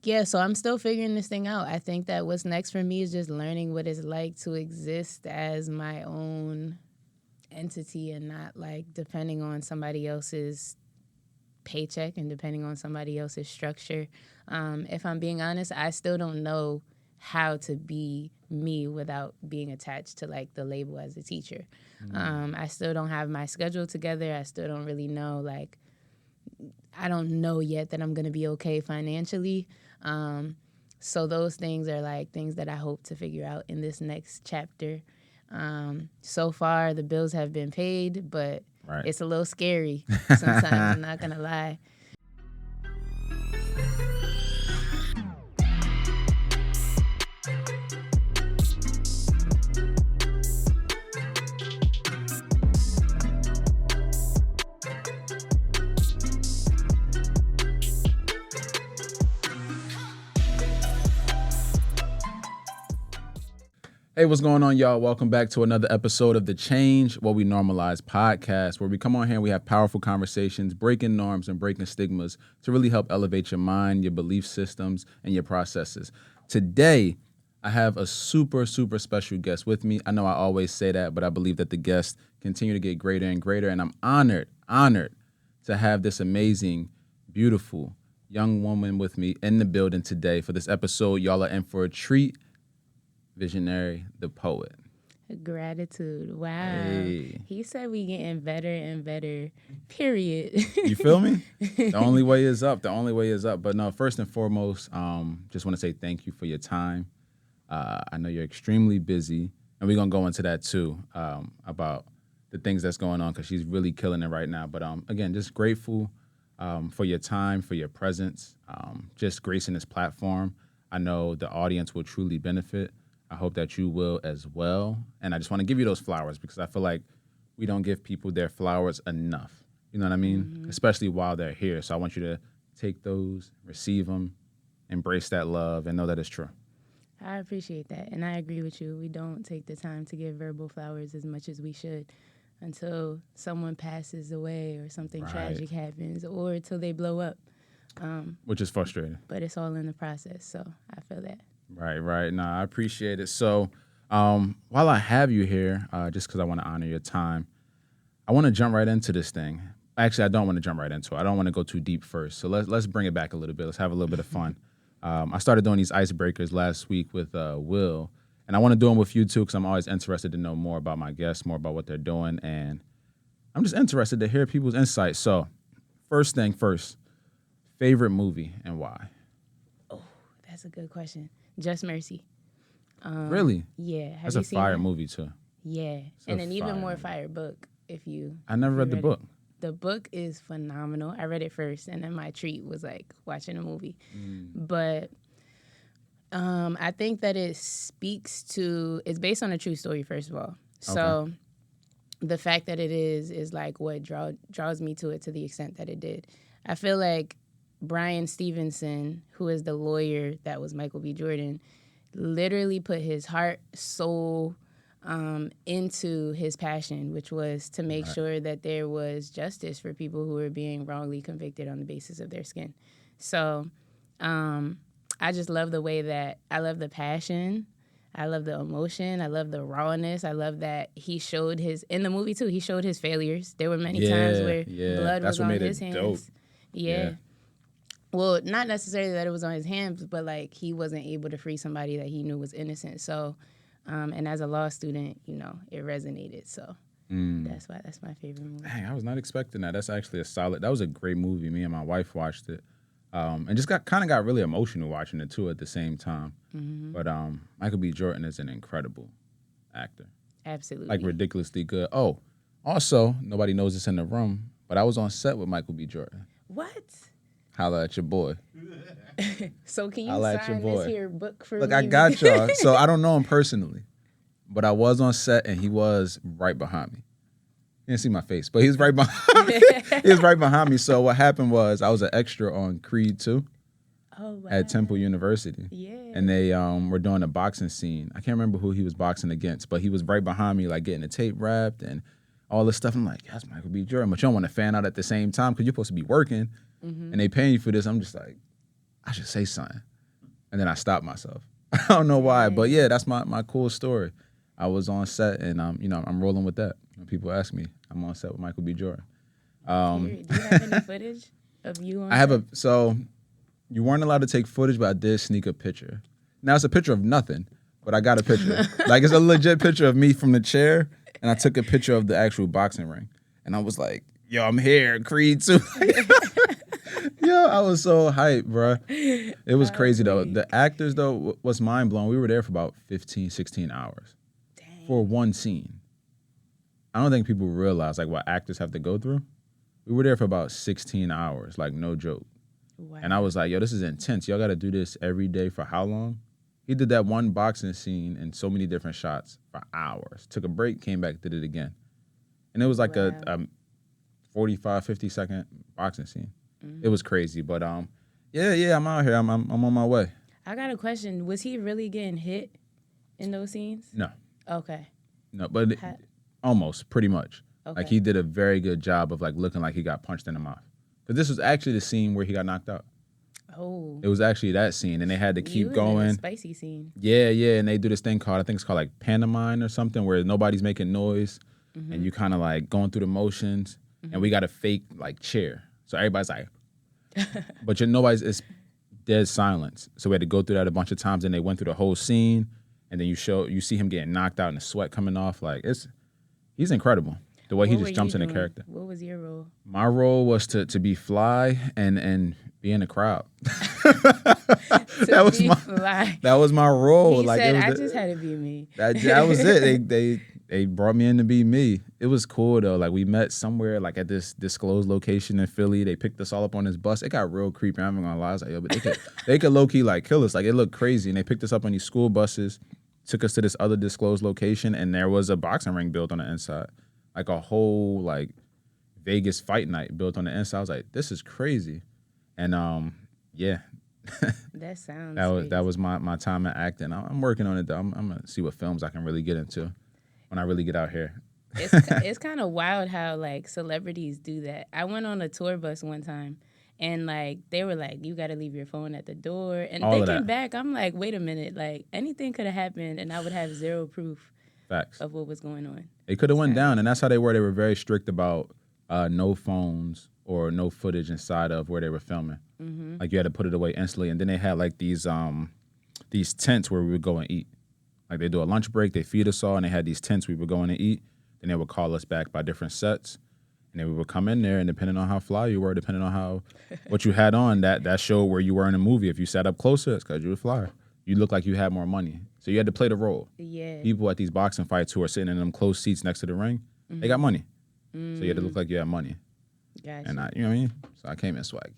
Yeah, so I'm still figuring this thing out. I think that what's next for me is just learning what it's like to exist as my own entity and not like depending on somebody else's paycheck and depending on somebody else's structure. If I'm being honest, I still don't know how to be me without being attached to like the label as a teacher. I still don't have my schedule together. I still don't really know, like, I don't know yet that I'm going to be okay financially. So those things are like things that I hope to figure out in this next chapter. So far, the bills have been paid, but it's a little scary sometimes, I'm not going to lie. Hey, what's going on, y'all? Welcome back to another episode of the Change What We Normalize podcast, where we come on here and we have powerful conversations, breaking norms and breaking stigmas to really help elevate your mind, your belief systems, and your processes. Today, I have a super, super special guest with me. I know I always say that, but I believe that the guests continue to get greater and greater, and I'm honored to have this amazing, beautiful young woman with me in the building today. For this episode, y'all are in for a treat. Visionary, the poet. Gratitude. Wow. Hey. He said we getting better and better, period. You feel me? The only way is up. But no, first and foremost, just want to say thank you for your time. I know you're extremely busy, and we're going to go into that too, about the things that's going on, because she's really killing it right now. But again, just grateful for your time, for your presence, just gracing this platform. I know the audience will truly benefit. I hope that you will as well. And I just want to give you those flowers, because I feel like we don't give people their flowers enough. You know what I mean? Mm-hmm. Especially while they're here. So I want you to take those, receive them, embrace that love, and know that it's true. I appreciate that. And I agree with you. We don't take the time to give verbal flowers as much as we should until someone passes away or something tragic happens, or until they blow up. Which is frustrating. But it's all in the process. So I feel that. Right. No, I appreciate it. So while I have you here, just because I want to honor your time, I want to jump right into this thing. Actually, I don't want to jump right into it. I don't want to go too deep first. So let's bring it back a little bit. Let's have a little bit of fun. I started doing these icebreakers last week with Will, and I want to do them with you too, because I'm always interested to know more about my guests, more about what they're doing, and I'm just interested to hear people's insights. So first thing first, favorite movie and why? Oh, that's a good question. Just Mercy. Really? Yeah. That's a fire movie too. Yeah. And an even more fire book if you... I never read the book. The book is phenomenal. I read it first, and then my treat was like watching a movie. But I think that it speaks to... It's based on a true story, first of all. So the fact that it is like what draws me to it to the extent that it did. I feel like Brian Stevenson, who is the lawyer that was Michael B. Jordan, literally put his heart, soul into his passion, which was to make sure that there was justice for people who were being wrongly convicted on the basis of their skin. So I just love the way that I love the passion. I love the emotion. I love the rawness. I love that he showed his, in the movie too, he showed his failures. There were many times where blood was on his hands. Dope. Yeah. Well, not necessarily that it was on his hands, but like he wasn't able to free somebody that he knew was innocent. So, and as a law student, you know, it resonated. So that's why that's my favorite movie. Dang, I was not expecting that. That's actually that was a great movie. Me and my wife watched it, and just got really emotional watching it too at the same time. But Michael B. Jordan is an incredible actor. Absolutely. Like ridiculously good. Oh, also, nobody knows this in the room, but I was on set with Michael B. Jordan. What? Holla at your boy. So can you sign this here book for me? Look, I got y'all. So I don't know him personally, but I was on set and he was right behind me. You didn't see my face, but he was right behind me. He was right behind me. So what happened was I was an extra on Creed 2 at Temple University. Yeah. And they were doing a boxing scene. I can't remember who he was boxing against, but he was right behind me, like getting the tape wrapped and all this stuff. I'm like, that's Michael B. Jordan. But you don't want to fan out at the same time because you're supposed to be working and they paying you for this. I'm just like, I should say something. and then I stopped myself. I don't know why, but yeah, that's my cool story. I was on set, and I'm rolling with that. When people ask me, I'm on set with Michael B. Jordan. Do you have any footage of you on I have set? so you weren't allowed to take footage, but I did sneak a picture. Now it's a picture of nothing, but I got a picture. Like it's a legit picture of me from the chair, and I took a picture of the actual boxing ring, and I was like, "Yo, I'm here, Creed 2." Yo, I was so hyped, bro. It was crazy though. The actors though was mind blowing. We were there for about 15, 16 hours for one scene. I don't think people realize like what actors have to go through. We were there for about 16 hours, like no joke. Wow. And I was like, yo, this is intense. Y'all got to do this every day for how long? He did that one boxing scene in so many different shots for hours. Took a break, came back, did it again. And it was like a 45, 50-second boxing scene. It was crazy. But yeah, I'm out here. I'm on my way. I got a question. Was he really getting hit in those scenes? No. Okay. No, but almost, pretty much. Okay. Like he did a very good job of like looking like he got punched in the mouth. Because this was actually the scene where he got knocked out. Oh. It was actually that scene, and they had to keep You in going. a spicy scene. Yeah, and they do this thing called, I think it's called like pantomime or something, where nobody's making noise, and you kind of like going through the motions, and we got a fake like chair. So everybody's like, but it's dead silence. So we had to go through that a bunch of times, and they went through the whole scene, and then you see him getting knocked out and the sweat coming off. Like he's incredible. The way he just jumps in the character. What was your role? My role was to be fly and be in the crowd. That was my role. He like said, it was I just had to be me. That was it. They brought me in to be me. It was cool though. Like we met somewhere like at this disclosed location in Philly. They picked us all up on this bus. It got real creepy. I'm not gonna lie. I was like, yo, but they could low key like kill us. Like it looked crazy. And they picked us up on these school buses, took us to this other disclosed location, and there was a boxing ring built on the inside. Like a whole like Vegas fight night built on the inside. I was like, this is crazy. And yeah. That sounds that was my time in acting. I'm working on it though. I'm gonna see what films I can really get into when I really get out here. It's kind of wild how like celebrities do that. I went on a tour bus one time, and like they were like, you got to leave your phone at the door. And All of thinking that. back, I'm like, wait a minute, like anything could have happened, and I would have zero proof Facts. of what was going on. It could have went down, and that's how they were. They were very strict about no phones or no footage inside of where they were filming. Like you had to put it away instantly. And then they had like these tents where we would go and eat. Like they do a lunch break, they feed us all, and they had these tents we would go in and eat. Then they would call us back by different sets, and then we would come in there, and depending on how fly you were, depending on how what you had on, that showed where you were in a movie. If you sat up closer, it's because you were flyer. You looked like you had more money, so you had to play the role. Yeah. People at these boxing fights who are sitting in them closed seats next to the ring, they got money, so you had to look like you had money. Gotcha. And you know what I mean? So I came in swag.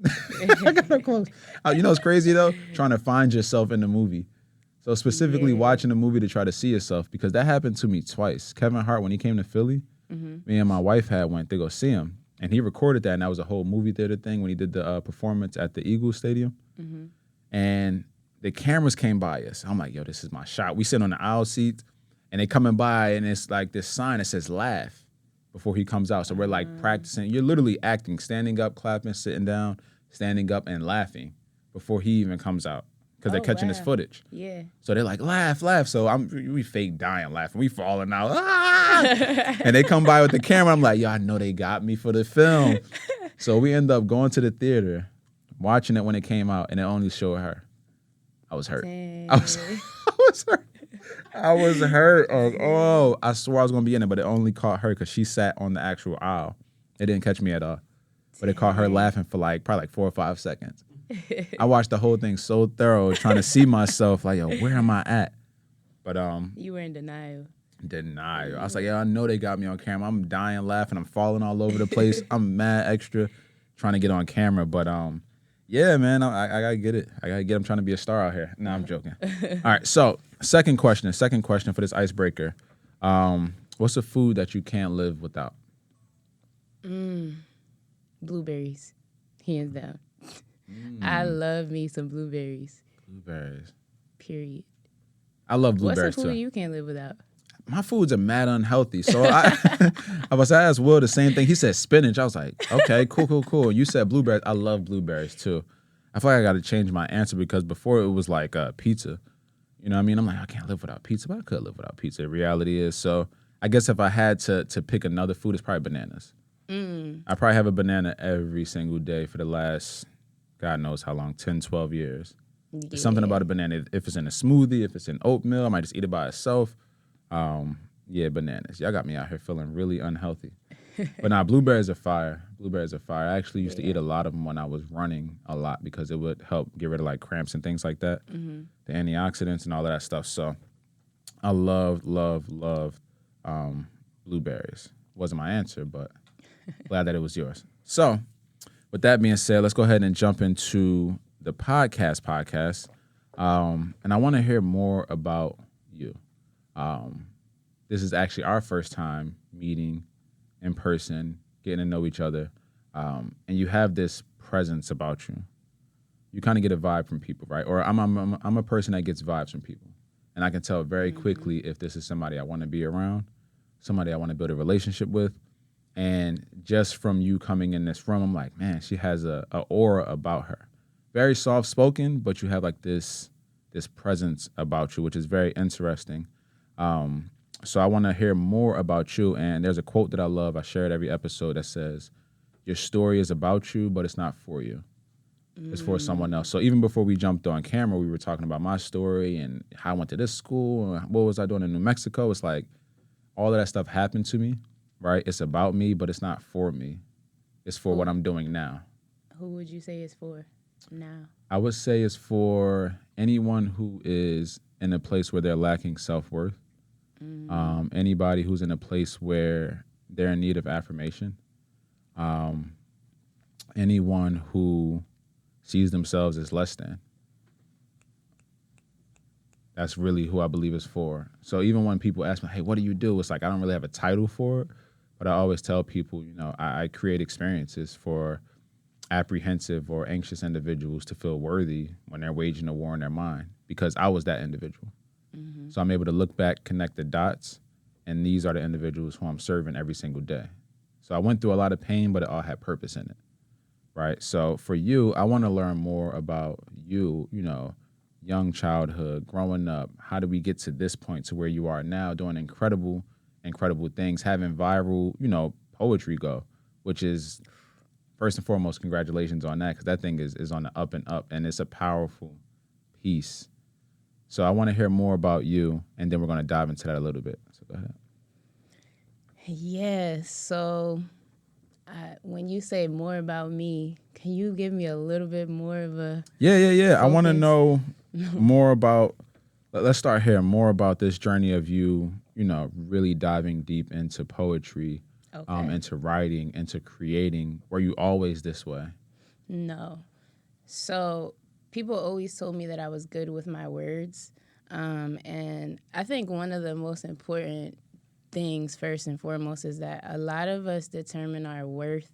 I got no clothes. You know what's crazy though? Trying to find yourself in the movie. So specifically watching a movie to try to see yourself, because that happened to me twice. Kevin Hart, when he came to Philly, me and my wife went to go see him, and he recorded that, and that was a whole movie theater thing when he did the performance at the Eagles Stadium. And the cameras came by us. I'm like, yo, this is my shot. We sit on the aisle seats, and they coming by, and it's like this sign that says laugh before he comes out. So we're like practicing. You're literally acting, standing up, clapping, sitting down, standing up, and laughing before he even comes out, because they're catching his footage. Yeah. So they're like, laugh. So we fake dying laughing. We falling out. Ah! And they come by with the camera. I'm like, yo, I know they got me for the film. So we end up going to the theater, watching it when it came out, and it only showed her. I was hurt. Dang. I was hurt. I was hurt. I swore I was going to be in it, but it only caught her because she sat on the actual aisle. It didn't catch me at all. But it caught her laughing for probably like 4 or 5 seconds. I watched the whole thing so thorough, trying to see myself like, yo, where am I at? But you were in denial. I was like, yo, I know they got me on camera. I'm dying laughing. I'm falling all over the place. I'm mad extra trying to get on camera. But yeah, man, I gotta get it. I'm trying to be a star out here. No, I'm joking. All right, so second question for this icebreaker. What's a food that you can't live without? Blueberries, hands down. I love me some blueberries. Blueberries. Period. I love blueberries What's a food too. you can't live without? My foods are mad unhealthy. So I asked Will the same thing. He said spinach. I was like, okay, cool. You said blueberries. I love blueberries too. I feel like I got to change my answer because before it was like pizza. You know what I mean? I'm like, I can't live without pizza, but I could live without pizza. The reality is, so I guess if I had to pick another food, it's probably bananas. I probably have a banana every single day for the last, God knows how long, 10, 12 years. Yeah. There's something about a banana. If it's in a smoothie, if it's in oatmeal, I might just eat it by itself. Yeah, bananas. Y'all got me out here feeling really unhealthy. But nah, blueberries are fire. Blueberries are fire. I actually used to eat a lot of them when I was running a lot because it would help get rid of like cramps and things like that, the antioxidants and all of that stuff. So I love blueberries. Wasn't my answer, but glad that it was yours. So with that being said, let's go ahead and jump into the podcast. And I want to hear more about you. This is actually our first time meeting in person, getting to know each other, and you have this presence about you. You kind of get a vibe from people, right? Or I'm a person that gets vibes from people, and I can tell very quickly if this is somebody I want to be around, somebody I want to build a relationship with. And just from you coming in this room, I'm like, man, she has a aura about her. Very soft spoken, but you have like this presence about you, which is very interesting. So I want to hear more about you. And there's a quote that I love. I share it every episode that says, your story is about you, but it's not for you. It's for someone else. So even before we jumped on camera, we were talking about my story and how I went to this school and what was I doing in New Mexico. It's like all of that stuff happened to me, right? It's about me, but it's not for me. It's for what I'm doing now. Who would you say it's for now? I would say it's for anyone who is in a place where they're lacking self-worth. Anybody who's in a place where they're in need of affirmation. Anyone who sees themselves as less than. That's really who I believe it's for. So even when people ask me, hey, what do you do? It's like I don't really have a title for it, but I always tell people, you know, I create experiences for apprehensive or anxious individuals to feel worthy when they're waging a war in their mind, because I was that individual. So I'm able to look back, connect the dots, and these are the individuals who I'm serving every single day. So I went through a lot of pain, but it all had purpose in it, right? So for you, I want to learn more about you, you know, young childhood, growing up. How did we get to this point to where you are now doing incredible things, having viral, you know, poetry go, which is, first and foremost, congratulations on that, because that thing is on the up and up, and it's a powerful piece. So I want to hear more about you, and then we're going to dive into that a little bit. So go ahead. Yes. So when you say more about me, can you give me a little bit more of a Yeah. I want to focus? know more about, let's start here, more about this journey of you, you know, really diving deep into poetry, into writing, into creating. Were you always this way? No. So people always told me that I was good with my words. And I think one of the most important things, first and foremost, is that a lot of us determine our worth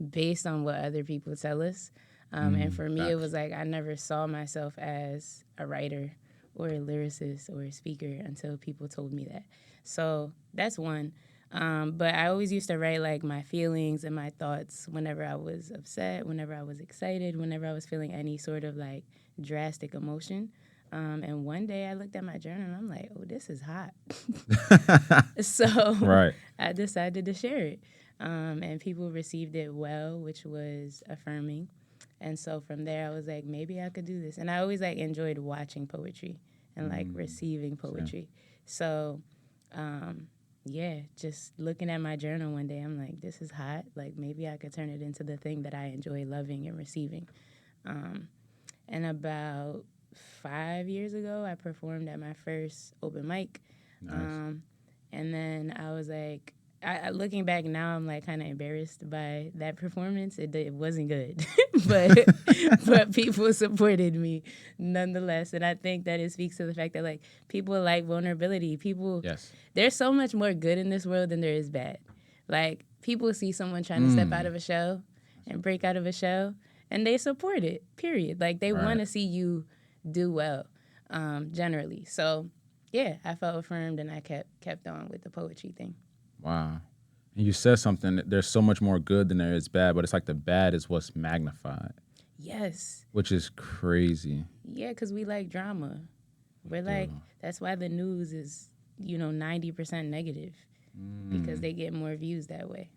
based on what other people tell us. And for me, it was like I never saw myself as a writer or a lyricist or a speaker until people told me that. So that's one. But I always used to write like my feelings and my thoughts whenever I was upset, whenever I was excited, whenever I was feeling any sort of like drastic emotion. And one day I looked at my journal and I'm like, oh, this is hot. So Right. I decided to share it. And people received it well, which was affirming. And so from there, I was like, maybe I could do this. And I always like enjoyed watching poetry and like receiving poetry. So, yeah, just looking at my journal one day, I'm like, this is hot. Like maybe I could turn it into the thing that I enjoy loving and receiving. And about 5 years ago, I performed at my first open mic. Nice. And then I was like, looking back now, I'm like kind of embarrassed by that performance. It wasn't good, but people supported me nonetheless. And I think that it speaks to the fact that like people like vulnerability. Yes. There's so much more good in this world than there is bad. Like people see someone trying to step out of a shell and break out of a shell, and they support it. Period. Like they want to see you do well, generally. So yeah, I felt affirmed, and I kept on with the poetry thing. Wow. And you said something, there's so much more good than there is bad, but it's like the bad is what's magnified. Yes. Which is crazy. Yeah, because we like drama. We're like, that's why the news is, 90% negative, because they get more views that way.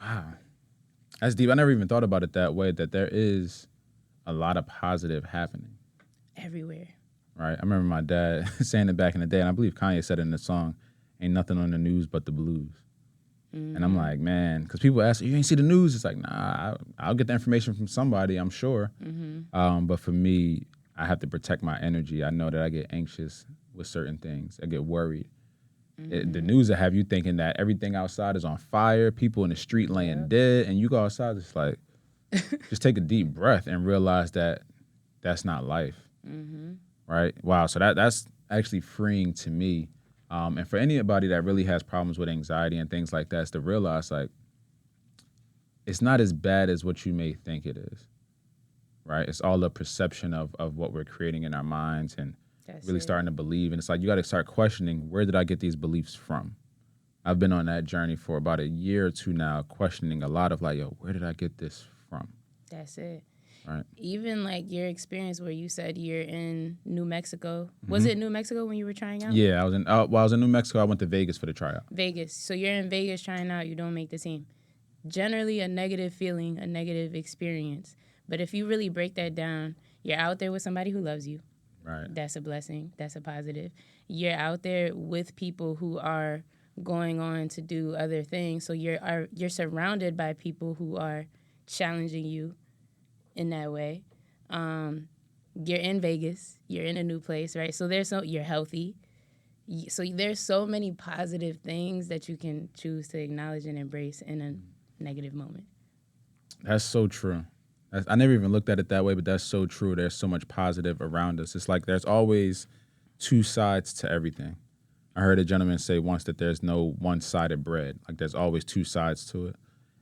Wow. That's deep. I never even thought about it that way, that there is a lot of positive happening. Everywhere. Right? I remember my dad saying it back in the day, and I believe Kanye said it in the song, ain't nothing on the news but the blues. And I'm like, man, because people ask, you ain't see the news? It's like, nah, I'll get the information from somebody, I'm sure. But for me, I have to protect my energy. I know that I get anxious with certain things. I get worried. The news will have you thinking that everything outside is on fire, people in the street laying dead, and you go outside, it's like, just take a deep breath and realize that that's not life. Right? Wow. So that's actually freeing to me. And for anybody that really has problems with anxiety and things like that, is to realize, like, it's not as bad as what you may think it is. Right? It's all a perception of what we're creating in our minds and really starting to believe. And it's like, you got to start questioning, where did I get these beliefs from? I've been on that journey for about a year or two now, questioning a lot of like, yo, where did I get this from? That's it. Right. Even like your experience where you said you're in New Mexico. Was it New Mexico when you were trying out? Yeah, I was in New Mexico. I went to Vegas for the tryout. Vegas. So you're in Vegas trying out, you don't make the team. Generally a negative feeling, a negative experience. But if you really break that down, you're out there with somebody who loves you. Right. That's a blessing. That's a positive. You're out there with people who are going on to do other things. So you're surrounded by people who are challenging you in that way. You're in Vegas. You're in a new place, right? So you're healthy. So there's so many positive things that you can choose to acknowledge and embrace in a negative moment. That's so true. I never even looked at it that way, but that's so true. There's so much positive around us. It's like there's always two sides to everything. I heard a gentleman say once that there's no one-sided bread. Like there's always two sides to it.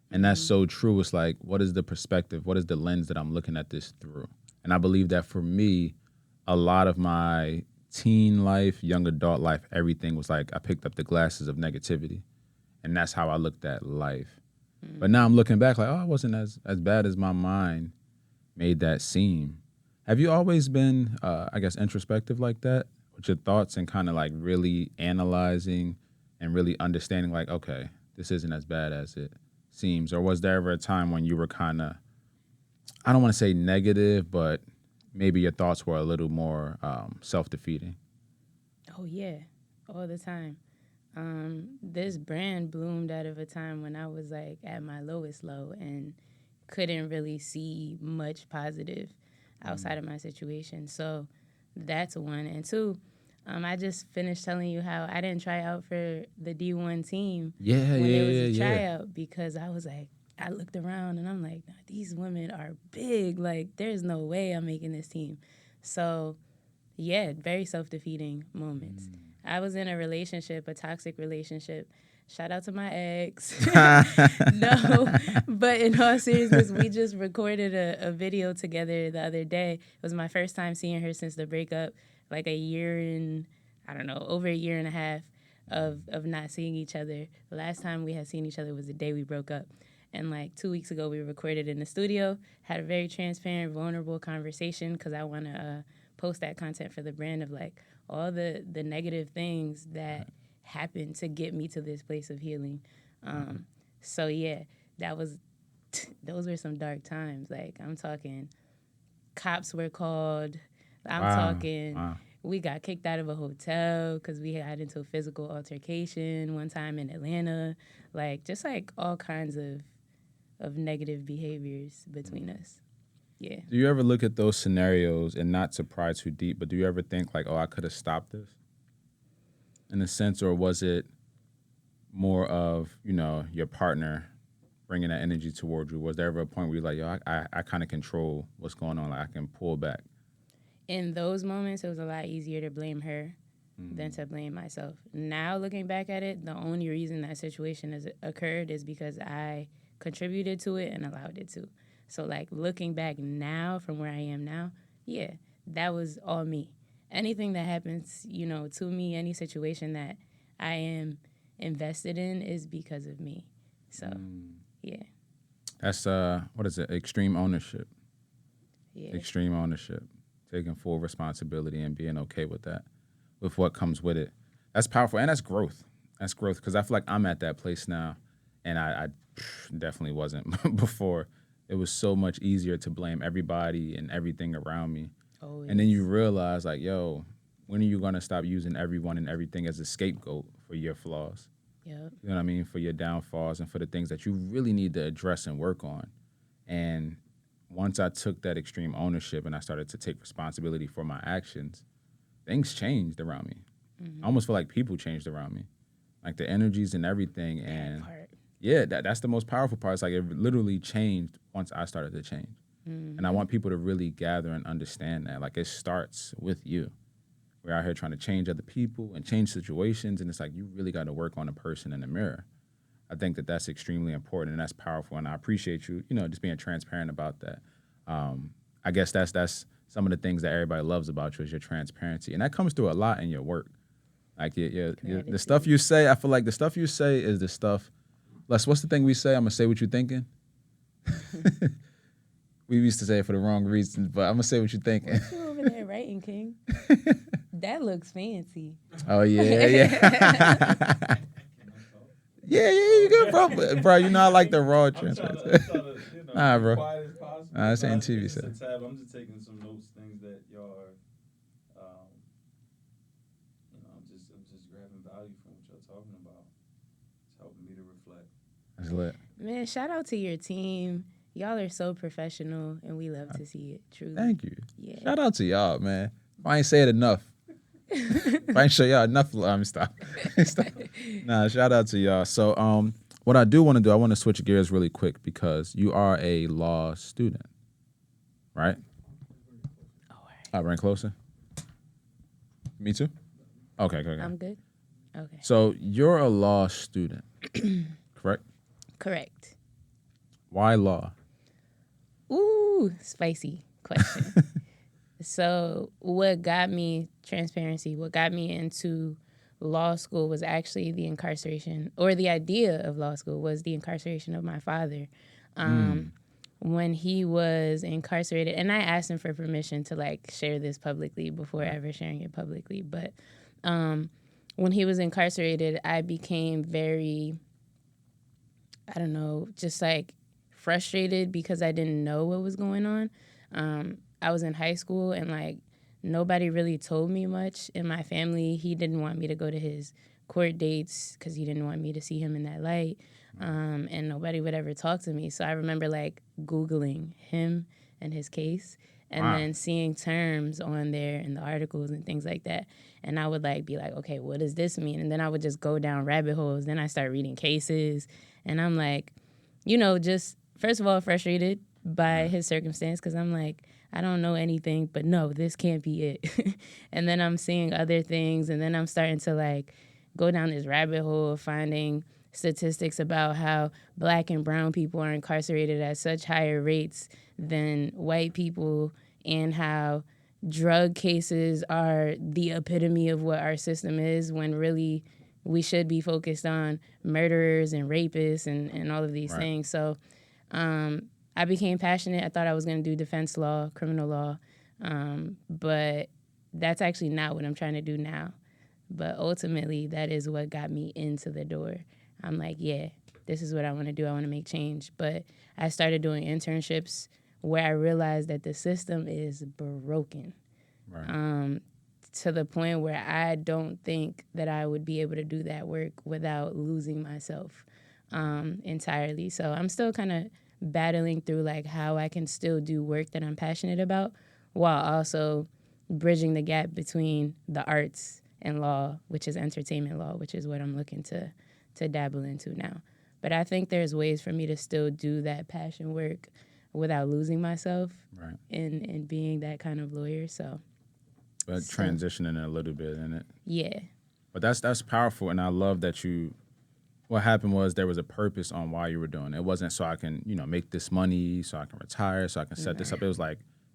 And that's so true. It's like, what is the perspective? What is the lens that I'm looking at this through? And I believe that for me, a lot of my teen life, young adult life, everything was like I picked up the glasses of negativity. And that's how I looked at life. But now I'm looking back like, oh, it wasn't as bad as my mind made that seem. Have you always been, introspective like that with your thoughts and kind of like really analyzing and really understanding like, okay, this isn't as bad as it seems? Or was there ever a time when you were kind of, I don't want to say negative, but maybe your thoughts were a little more self-defeating? Oh, yeah, all the time. This brand bloomed out of a time when I was like at my lowest low and couldn't really see much positive outside of my situation. So that's one. And two, I just finished telling you how I didn't try out for the D1 team when it was a tryout because I was like, I looked around and I'm like, nah, these women are big. Like, there's no way I'm making this team. So, yeah, very self-defeating moments. I was in a relationship, a toxic relationship. Shout out to my ex. No, but in all seriousness, we just recorded a video together the other day. It was my first time seeing her since the breakup, like over a year and a half of not seeing each other. The last time we had seen each other was the day we broke up. And like 2 weeks ago, we recorded in the studio, had a very transparent, vulnerable conversation because I want to post that content for the brand of like all the negative things that happened to get me to this place of healing. So yeah, those were some dark times. Like I'm talking cops were called. I'm talking we got kicked out of a hotel because we had into a physical altercation one time in Atlanta. Like just like all kinds of negative behaviors between us. Yeah. Do you ever look at those scenarios and not to pry too deep, but do you ever think like, oh, I could have stopped this in a sense, or was it more of, your partner bringing that energy towards you? Was there ever a point where you're like, yo, I kind of control what's going on, like I can pull back? In those moments, it was a lot easier to blame her than to blame myself. Now, looking back at it, the only reason that situation has occurred is because I contributed to it and allowed it to. So, like, looking back now from where I am now, yeah, that was all me. Anything that happens, to me, any situation that I am invested in is because of me. So, yeah. That's, what is it, extreme ownership. Yeah. Extreme ownership, taking full responsibility and being okay with that, with what comes with it. That's powerful, and that's growth. That's growth, because I feel like I'm at that place now, and I definitely wasn't before. It was so much easier to blame everybody and everything around me. Always. And then you realize, like, yo, when are you going to stop using everyone and everything as a scapegoat for your flaws? Yep. You know what I mean? For your downfalls and for the things that you really need to address and work on. And once I took that extreme ownership and I started to take responsibility for my actions, things changed around me. I almost feel like people changed around me, like the energies and everything. And yeah, that's the most powerful part. It's like it literally changed once I started to change. And I want people to really gather and understand that. Like, it starts with you. We're out here trying to change other people and change situations, and it's like you really got to work on a person in the mirror. I think that that's extremely important, and that's powerful, and I appreciate you, just being transparent about that. I guess that's some of the things that everybody loves about you is your transparency, and that comes through a lot in your work. Like the stuff you say, I feel like the stuff you say is the stuff. What's the thing we say? I'm gonna say what you're thinking. We used to say it for the wrong reasons, but I'm gonna say what you're thinking. What you over there writing, King? That looks fancy. Oh yeah. Yeah, you good, bro. Bro, I like the raw transparency. Nah, bro. Quiet as possible. Nah, this ain't TV, so. so. I'm just taking some notes, things that y'all are, I'm just grabbing value from what y'all talking about. It's helping me to reflect. That's lit. Man, shout out to your team. Y'all are so professional, and we love to see it. Truly. Thank you. Yeah. Shout out to y'all, man. If I ain't say it enough. If I ain't show y'all enough, stop. Nah, shout out to y'all. So, what I do want to do, I want to switch gears really quick because you are a law student, right? All right. I bring closer. Me too? Okay. I'm good? Okay. So, you're a law student, correct? Correct. Why law? Ooh, spicy question. So what got me into law school was actually the incarceration, or the idea of law school was the incarceration of my father. When he was incarcerated, and I asked him for permission to share this publicly before ever sharing it publicly, but when he was incarcerated, I became very, just frustrated because I didn't know what was going on. I was in high school and nobody really told me much in my family. He didn't want me to go to his court dates because he didn't want me to see him in that light. And nobody would ever talk to me. So I remember Googling him and his case and then seeing terms on there in the articles and things like that. And I would be okay, what does this mean? And then I would just go down rabbit holes. Then I start reading cases and I'm just first of all frustrated by his circumstance because I'm I don't know anything, but no, this can't be it. And then I'm seeing other things, and then I'm starting to go down this rabbit hole of finding statistics about how Black and brown people are incarcerated at such higher rates than white people, and how drug cases are the epitome of what our system is, when really we should be focused on murderers and rapists and all of these things. So I became passionate. I thought I was going to do defense law, criminal law, but that's actually not what I'm trying to do now. But ultimately, that is what got me into the door. I'm yeah, this is what I want to do. I want to make change. But I started doing internships where I realized that the system is broken, to the point where I don't think that I would be able to do that work without losing myself entirely. So I'm still kind of battling through how I can still do work that I'm passionate about while also bridging the gap between the arts and law, which is entertainment law, which is what I'm looking to dabble into now. But I think there's ways for me to still do that passion work without losing myself in being that kind of lawyer. But transitioning a little bit in it. Yeah. But that's powerful, and I love that what happened was there was a purpose on why you were doing it. It wasn't so I can, make this money, so I can retire, so I can set this up. It was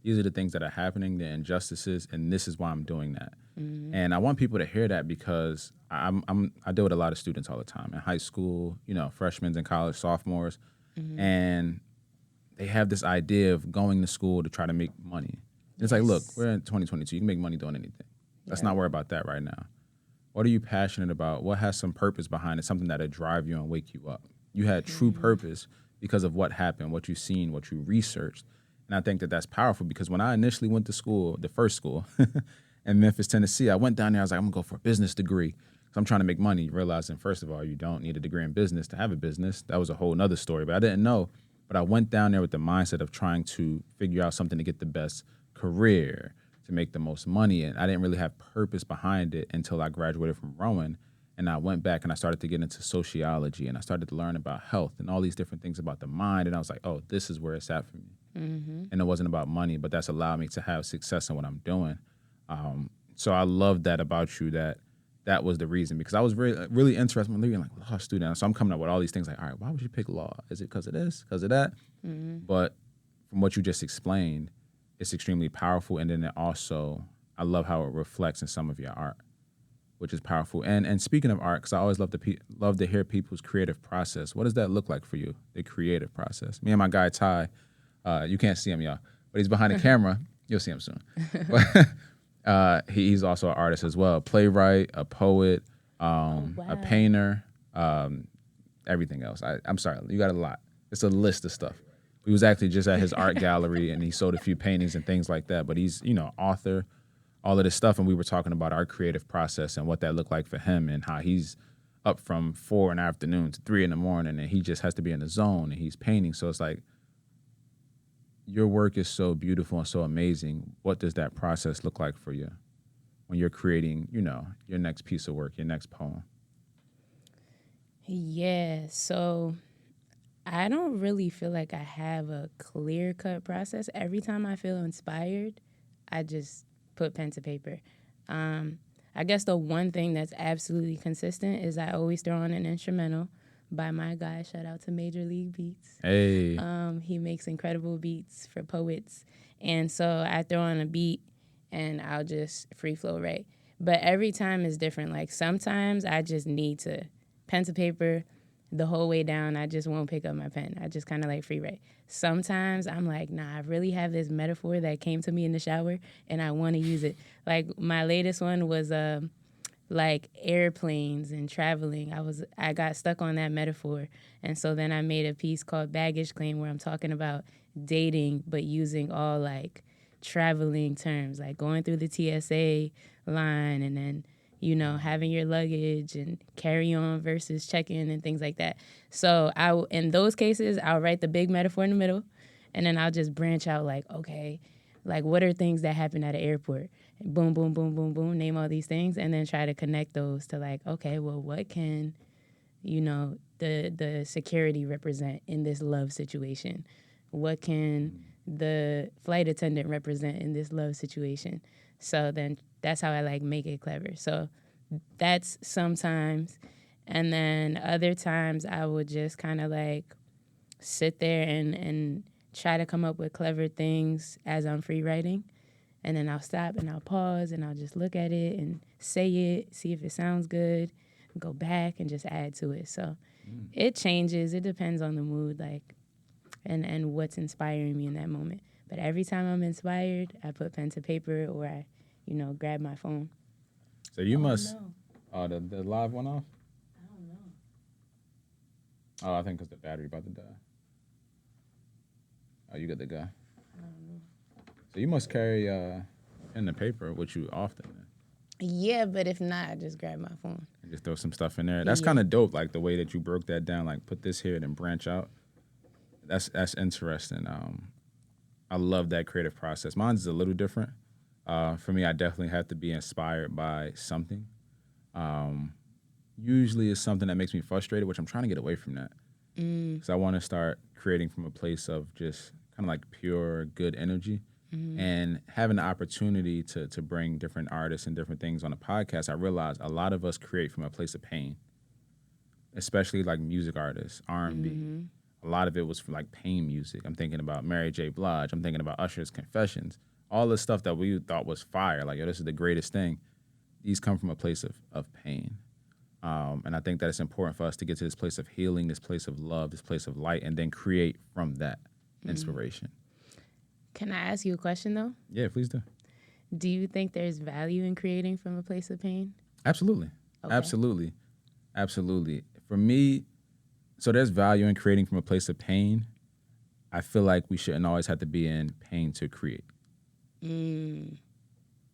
these are the things that are happening, the injustices, and this is why I'm doing that. Mm-hmm. And I want people to hear that because I deal with a lot of students all the time in high school, freshmen in college, sophomores, and they have this idea of going to school to try to make money. It's like, look, we're in 2022. You can make money doing anything. Let's not worry about that right now. What are you passionate about? What has some purpose behind it? Something that'll drive you and wake you up. You had true purpose because of what happened, what you've seen, what you researched. And I think that that's powerful because when I initially went to school, the first school in Memphis, Tennessee, I went down there. I was like, I'm going to go for a business degree because I'm trying to make money. Realizing, first of all, you don't need a degree in business to have a business. That was a whole nother story, but I didn't know. But I went down there with the mindset of trying to figure out something to get the best career, to make the most money. And I didn't really have purpose behind it until I graduated from Rowan. And I went back and I started to get into sociology and I started to learn about health and all these different things about the mind. And I was like, oh, this is where it's at for me. And it wasn't about money, but that's allowed me to have success in what I'm doing. So I love that about you, that was the reason, because I was really interested in being like law student. So I'm coming up with all these things like, all right, why would you pick law? Is it because of this, because of that? But from what you just explained, it's extremely powerful. And then it also, I love how it reflects in some of your art, which is powerful. And speaking of art, because I always love to hear people's creative process. What does that look like for you, the creative process? Me and my guy, Ty, you can't see him, y'all, but he's behind the camera. You'll see him soon. But he's also an artist as well, playwright, a poet, a painter, everything else. I'm sorry, you got a lot. It's a list of stuff. We was actually just at his art gallery, and he sold a few paintings and things like that. But he's, author, all of this stuff. And we were talking about our creative process and what that looked like for him and how he's up from 4 in the afternoon to 3 in the morning, and he just has to be in the zone, and he's painting. So it's like, your work is so beautiful and so amazing. What does that process look like for you when you're creating, your next piece of work, your next poem? Yeah, so I don't really feel like I have a clear-cut process. Every time I feel inspired, I just put pen to paper. I guess the one thing that's absolutely consistent is I always throw on an instrumental by my guy. Shout out to Major League Beats. Hey. He makes incredible beats for poets. And so I throw on a beat and I'll just free flow write. But every time is different. Like sometimes I just need to pen to paper the whole way down. I just won't pick up my pen. I just kind of like free write. Sometimes I'm like, nah, I really have this metaphor that came to me in the shower and I want to use it. Like my latest one was like airplanes and traveling. I got stuck on that metaphor. And so then I made a piece called Baggage Claim where I'm talking about dating but using all like traveling terms, like going through the TSA line and then, having your luggage and carry on versus check-in and things like that. So in those cases, I'll write the big metaphor in the middle and then I'll just branch out like, okay, like what are things that happen at an airport? Boom, boom, boom, boom, boom, name all these things and then try to connect those to like, okay, well, what can, the security represent in this love situation? What can the flight attendant represent in this love situation? So then that's how I like make it clever. So that's sometimes. And then other times I would just kind of like sit there and try to come up with clever things as I'm free writing. And then I'll stop and I'll pause and I'll just look at it and say it, see if it sounds good, go back and just add to it. So it changes. It depends on the mood, like, and what's inspiring me in that moment. But every time I'm inspired, I put pen to paper or I, grab my phone. So you must. No. Oh, the live went off? I don't know. Oh, I think because the battery about to die. Oh, you got the guy. I don't know. So you must carry pen and paper with you often. Then. Yeah, but if not, I just grab my phone. And just throw some stuff in there. That's kind of dope, like the way that you broke that down, like put this here and then branch out. That's interesting. I love that creative process. Mine's a little different. For me, I definitely have to be inspired by something. Usually it's something that makes me frustrated, which I'm trying to get away from that. Because I want to start creating from a place of just kind of like pure good energy. And having the opportunity to bring different artists and different things on a podcast, I realized a lot of us create from a place of pain, especially like music artists, R&B. A lot of it was from like pain music. I'm thinking about Mary J. Blige. I'm thinking about Usher's Confessions. All the stuff that we thought was fire, like, yo, this is the greatest thing. These come from a place of pain. And I think that it's important for us to get to this place of healing, this place of love, this place of light, and then create from that. inspiration. Can I ask you a question, though? Yeah, please do. Do you think there's value in creating from a place of pain? Absolutely. Okay. Absolutely. Absolutely. For me, so there's value in creating from a place of pain. I feel like we shouldn't always have to be in pain to create.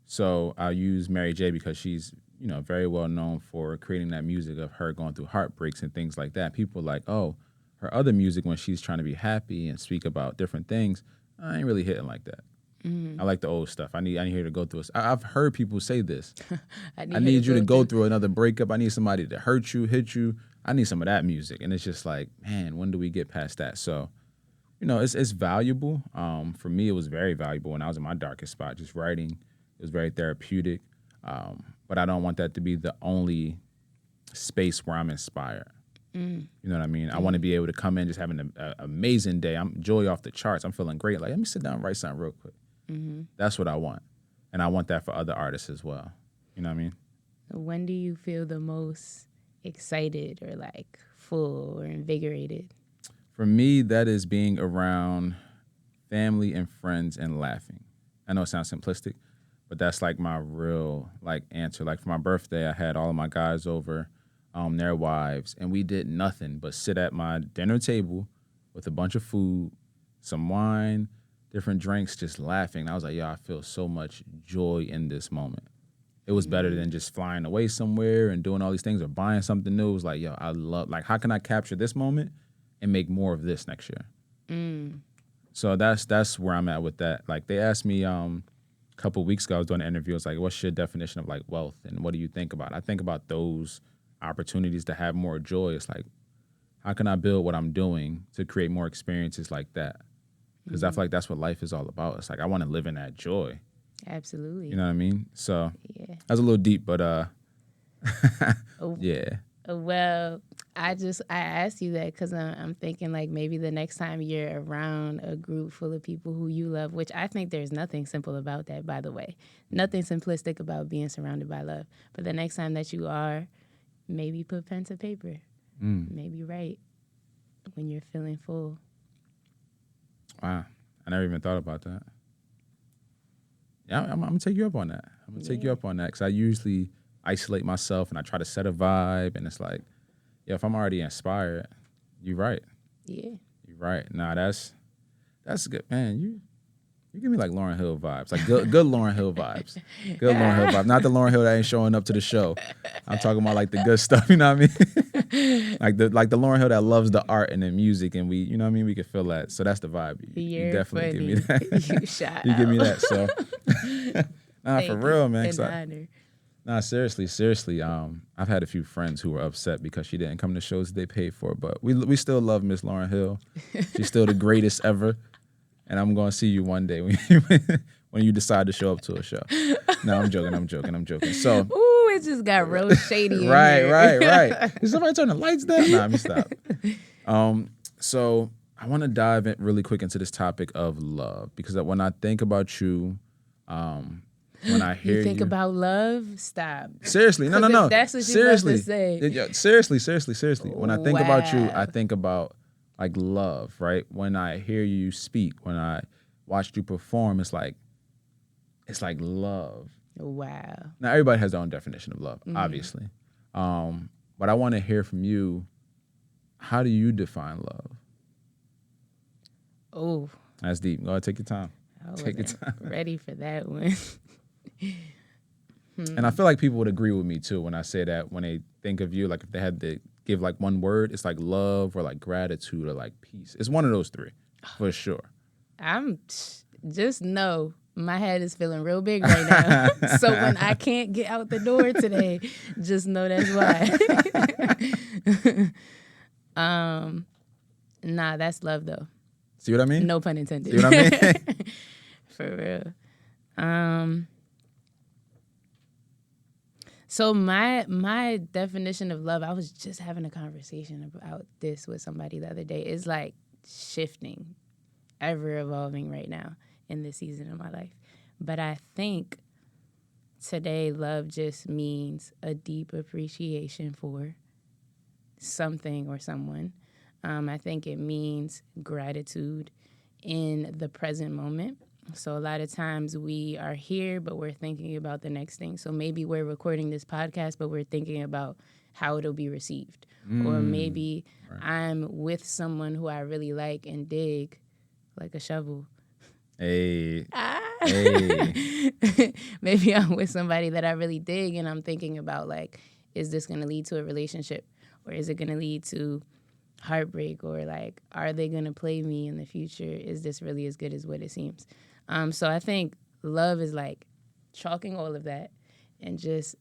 So I'll use Mary J. because she's, very well known for creating that music of her going through heartbreaks and things like that. People are like, oh, her other music when she's trying to be happy and speak about different things, I ain't really hitting like that. I like the old stuff. I need her to go through it. I've heard people say this. I need you to go through another breakup. I need somebody to hurt you, hit you. I need some of that music. And it's just like, man, when do we get past that? So, it's valuable. For me, it was very valuable when I was in my darkest spot, just writing. It was very therapeutic. But I don't want that to be the only space where I'm inspired. You know what I mean? I want to be able to come in just having an amazing day. I'm joy off the charts. I'm feeling great. Like, let me sit down and write something real quick. That's what I want. And I want that for other artists as well. You know what I mean? When do you feel the most excited or like full or invigorated? For me, that is being around family and friends and laughing. I know it sounds simplistic, but that's like my real answer. Like for my birthday, I had all of my guys over, their wives, and we did nothing but sit at my dinner table with a bunch of food, some wine, different drinks, just laughing. And I was like, I feel so much joy in this moment. It was better than just flying away somewhere and doing all these things or buying something new. It was like, I love, how can I capture this moment and make more of this next year? So that's where I'm at with that. Like they asked me a couple of weeks ago, I was doing an interview. It's like, what's your definition of wealth and what do you think about? I think about those opportunities to have more joy. It's like, how can I build what I'm doing to create more experiences like that? Because I feel like that's what life is all about. It's like, I want to live in that joy. Absolutely. You know what I mean? So yeah. That's a little deep, but yeah. Well, I asked you that because I'm thinking maybe the next time you're around a group full of people who you love, which I think there's nothing simple about that, by the way. Nothing simplistic about being surrounded by love. But the next time that you are, maybe put pen to paper. Maybe write when you're feeling full. Wow. I never even thought about that. Yeah, I'm going to take you up on that. I'm going to take you up on that because I usually isolate myself and I try to set a vibe. And it's like, if I'm already inspired, you're right. Yeah. You're right. Nah, that's good. Man, you give me Lauryn Hill vibes. Good Lauryn Hill vibes. Good Lauryn Hill vibes. Not the Lauryn Hill that ain't showing up to the show. I'm talking about the good stuff, you know what I mean? like the Lauryn Hill that loves the art and the music and we, you know what I mean? We can feel that. So that's the vibe. You definitely funny. give me that. You shot You give me out. that. So nah, for real, man. An honor. Nah, seriously. I've had a few friends who were upset because she didn't come to shows they paid for, but we still love Miss Lauryn Hill. She's still the greatest ever, and I'm gonna see you one day when you decide to show up to a show. No, I'm joking. So, ooh, it just got real shady. Right. Did somebody turn the lights down? Nah, let me stop. So I want to dive in really quick into this topic of love because when I think about you, when I hear you think about love, stop. Seriously, no. If that's what you're about to say. Yeah, seriously. When I think about you, I think about love, right? When I hear you speak, when I watched you perform, it's like love. Wow. Now everybody has their own definition of love, obviously, but I want to hear from you. How do you define love? Oh, that's deep. Go ahead, take your time. Take your time. Ready for that one. And I feel like people would agree with me too when I say that when they think of you, if they had to give one word, it's love or gratitude or peace. It's one of those three for sure. I'm just know my head is feeling real big right now. So when I can't get out the door today, just know that's why. Nah, that's love though. See what I mean? No pun intended. See what I mean? For real. So my definition of love, I was just having a conversation about this with somebody the other day, is shifting, ever evolving right now in this season of my life. But I think today love just means a deep appreciation for something or someone. I think it means gratitude in the present moment. So a lot of times we are here, but we're thinking about the next thing. So maybe we're recording this podcast, but we're thinking about how it'll be received. Or maybe I'm with someone who I really like and dig, like a shovel. Hey. Maybe I'm with somebody that I really dig and I'm thinking about, like, is this going to lead to a relationship? Or is it going to lead to heartbreak? Or, like, are they going to play me in the future? Is this really as good as what it seems? So I think love is, like, chalking all of that and just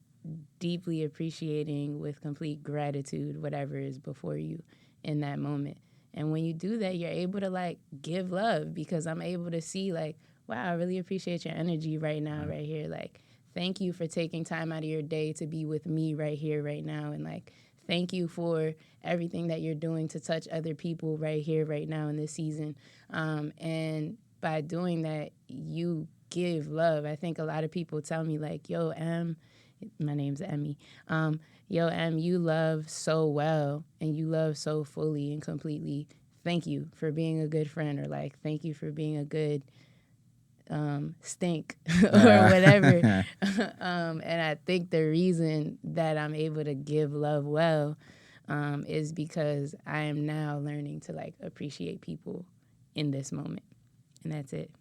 deeply appreciating with complete gratitude whatever is before you in that moment. And when you do that, you're able to, like, give love, because I'm able to see, like, wow, I really appreciate your energy right now, right here. Like, thank you for taking time out of your day to be with me right here, right now. And, like, thank you for everything that you're doing to touch other people right here, right now in this season. And by doing that, you give love. I think a lot of people tell me, like, yo, Em, my name's Emmy. Yo, Em, you love so well and you love so fully and completely. Thank you for being a good friend, or, like, thank you for being a good stink or whatever. And I think the reason that I'm able to give love well is because I am now learning to, like, appreciate people in this moment. And that's it.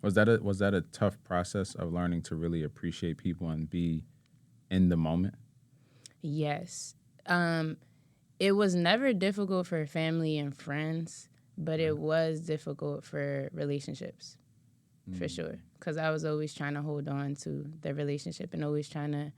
Was that a tough process of learning to really appreciate people and be in the moment? Yes. It was never difficult for family and friends, but it was difficult for relationships, for sure. Because I was always trying to hold on to the relationship and always trying to,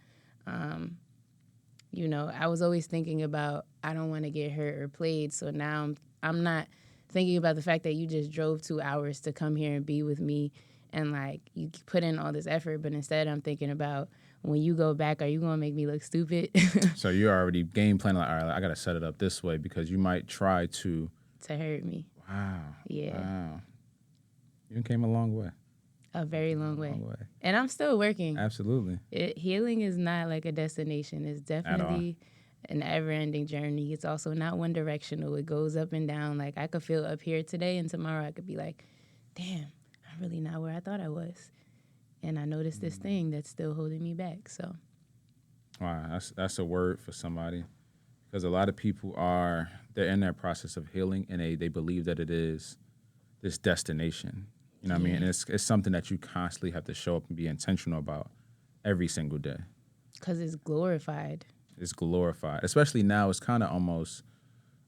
I was always thinking about, I don't want to get hurt or played. So now I'm not thinking about the fact that you just drove 2 hours to come here and be with me, and, like, you put in all this effort, but instead I'm thinking about, when you go back, are you going to make me look stupid? So you're already game planning, like, all right, I got to set it up this way because you might try to hurt me. Wow. Yeah. Wow. You came a long way. A very long way. And I'm still working. Absolutely. Healing is not like a destination. It's definitely an ever-ending journey. It's also not one directional. It goes up and down. Like, I could feel up here today, and tomorrow I could be like, damn, I'm really not where I thought I was. And I noticed this thing that's still holding me back. So, wow, that's a word for somebody, because a lot of people they're in that process of healing, and they believe that it is this destination. You know what I mean? And it's something that you constantly have to show up and be intentional about every single day. Because it's glorified. It's glorified, especially now. It's kind of almost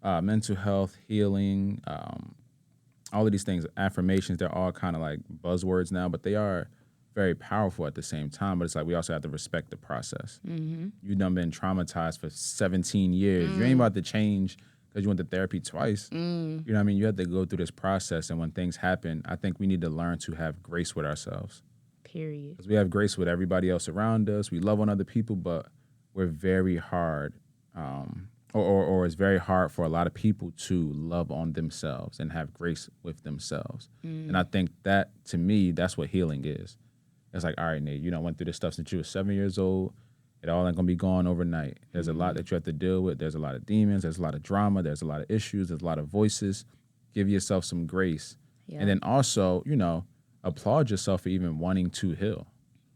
mental health, healing, all of these things, affirmations. They're all kind of like buzzwords now, but they are very powerful at the same time. But it's like we also have to respect the process. Mm-hmm. You've done been traumatized for 17 years. You ain't about to change because you went to therapy twice. You know what I mean? You have to go through this process. And when things happen, I think we need to learn to have grace with ourselves. Period. Because we have grace with everybody else around us. We love on other people, but we're very hard, or it's very hard for a lot of people to love on themselves and have grace with themselves. And I think that, to me, that's what healing is. It's like, all right, Nate, you done went through this stuff since you were 7 years old. It all ain't gonna be gone overnight. There's a lot that you have to deal with. There's a lot of demons. There's a lot of drama. There's a lot of issues. There's a lot of voices. Give yourself some grace. Yep. And then also, applaud yourself for even wanting to heal.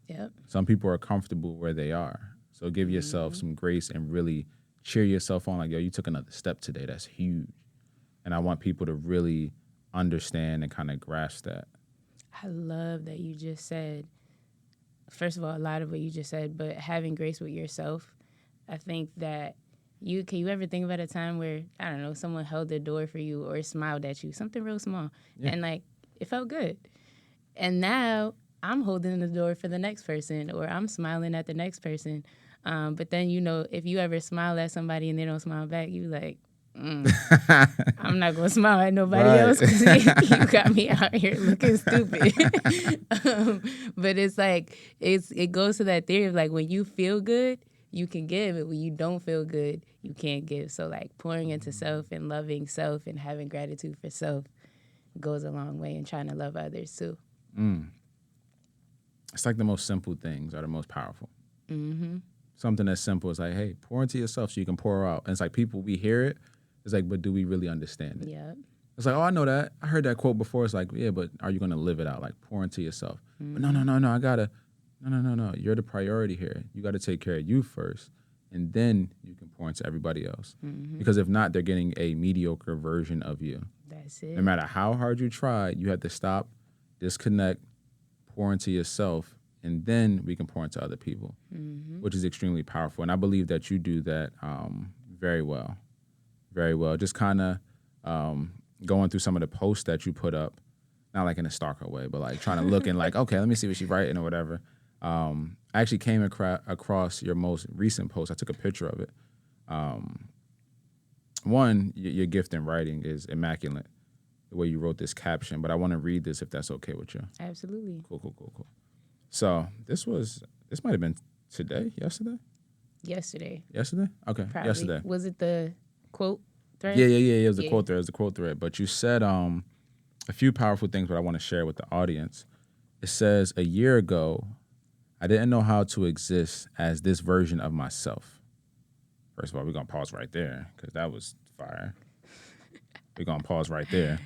Yep. Some people are comfortable where they are. So give yourself some grace and really cheer yourself on. Like, yo, you took another step today. That's huge. And I want people to really understand and kind of grasp that. I love that you just said, first of all, a lot of what you just said, but having grace with yourself. I think that can you ever think about a time where, I don't know, someone held the door for you or smiled at you, something real small, and, like, it felt good. And now I'm holding the door for the next person, or I'm smiling at the next person. But then, if you ever smile at somebody and they don't smile back, you like, I'm not going to smile at nobody else because you got me out here looking stupid. But it's like, it goes to that theory of, like, when you feel good, you can give. And when you don't feel good, you can't give. So, like, pouring into self and loving self and having gratitude for self goes a long way, and trying to love others too. It's like the most simple things are the most powerful. Mm-hmm. Something as simple as, like, hey, pour into yourself so you can pour out. And it's like, we hear it. It's like, but do we really understand it? Yeah. It's like, oh, I know that. I heard that quote before. It's like, yeah, but are you going to live it out? Like, pour into yourself. But no, I got to, no. You're the priority here. You got to take care of you first. And then you can pour into everybody else. Because if not, they're getting a mediocre version of you. That's it. No matter how hard you try, you have to stop, disconnect, pour into yourself, and then we can pour into other people, which is extremely powerful. And I believe that you do that very well. Very well. Just kind of going through some of the posts that you put up, not like in a stalker way, but like trying to look and like, okay, let me see what she's writing or whatever. I actually came across your most recent post. I took a picture of it. One, your gift in writing is immaculate, the way you wrote this caption, but I want to read this if that's okay with you. Absolutely. Cool. So this might have been yesterday? Yesterday. Yesterday? Okay, Probably. yesterday. Was it the quote thread? Yeah. It was the quote thread. It was the quote thread. But you said a few powerful things that I want to share with the audience. It says, a year ago, I didn't know how to exist as this version of myself. First of all, we're going to pause right there because that was fire. We're going to pause right there.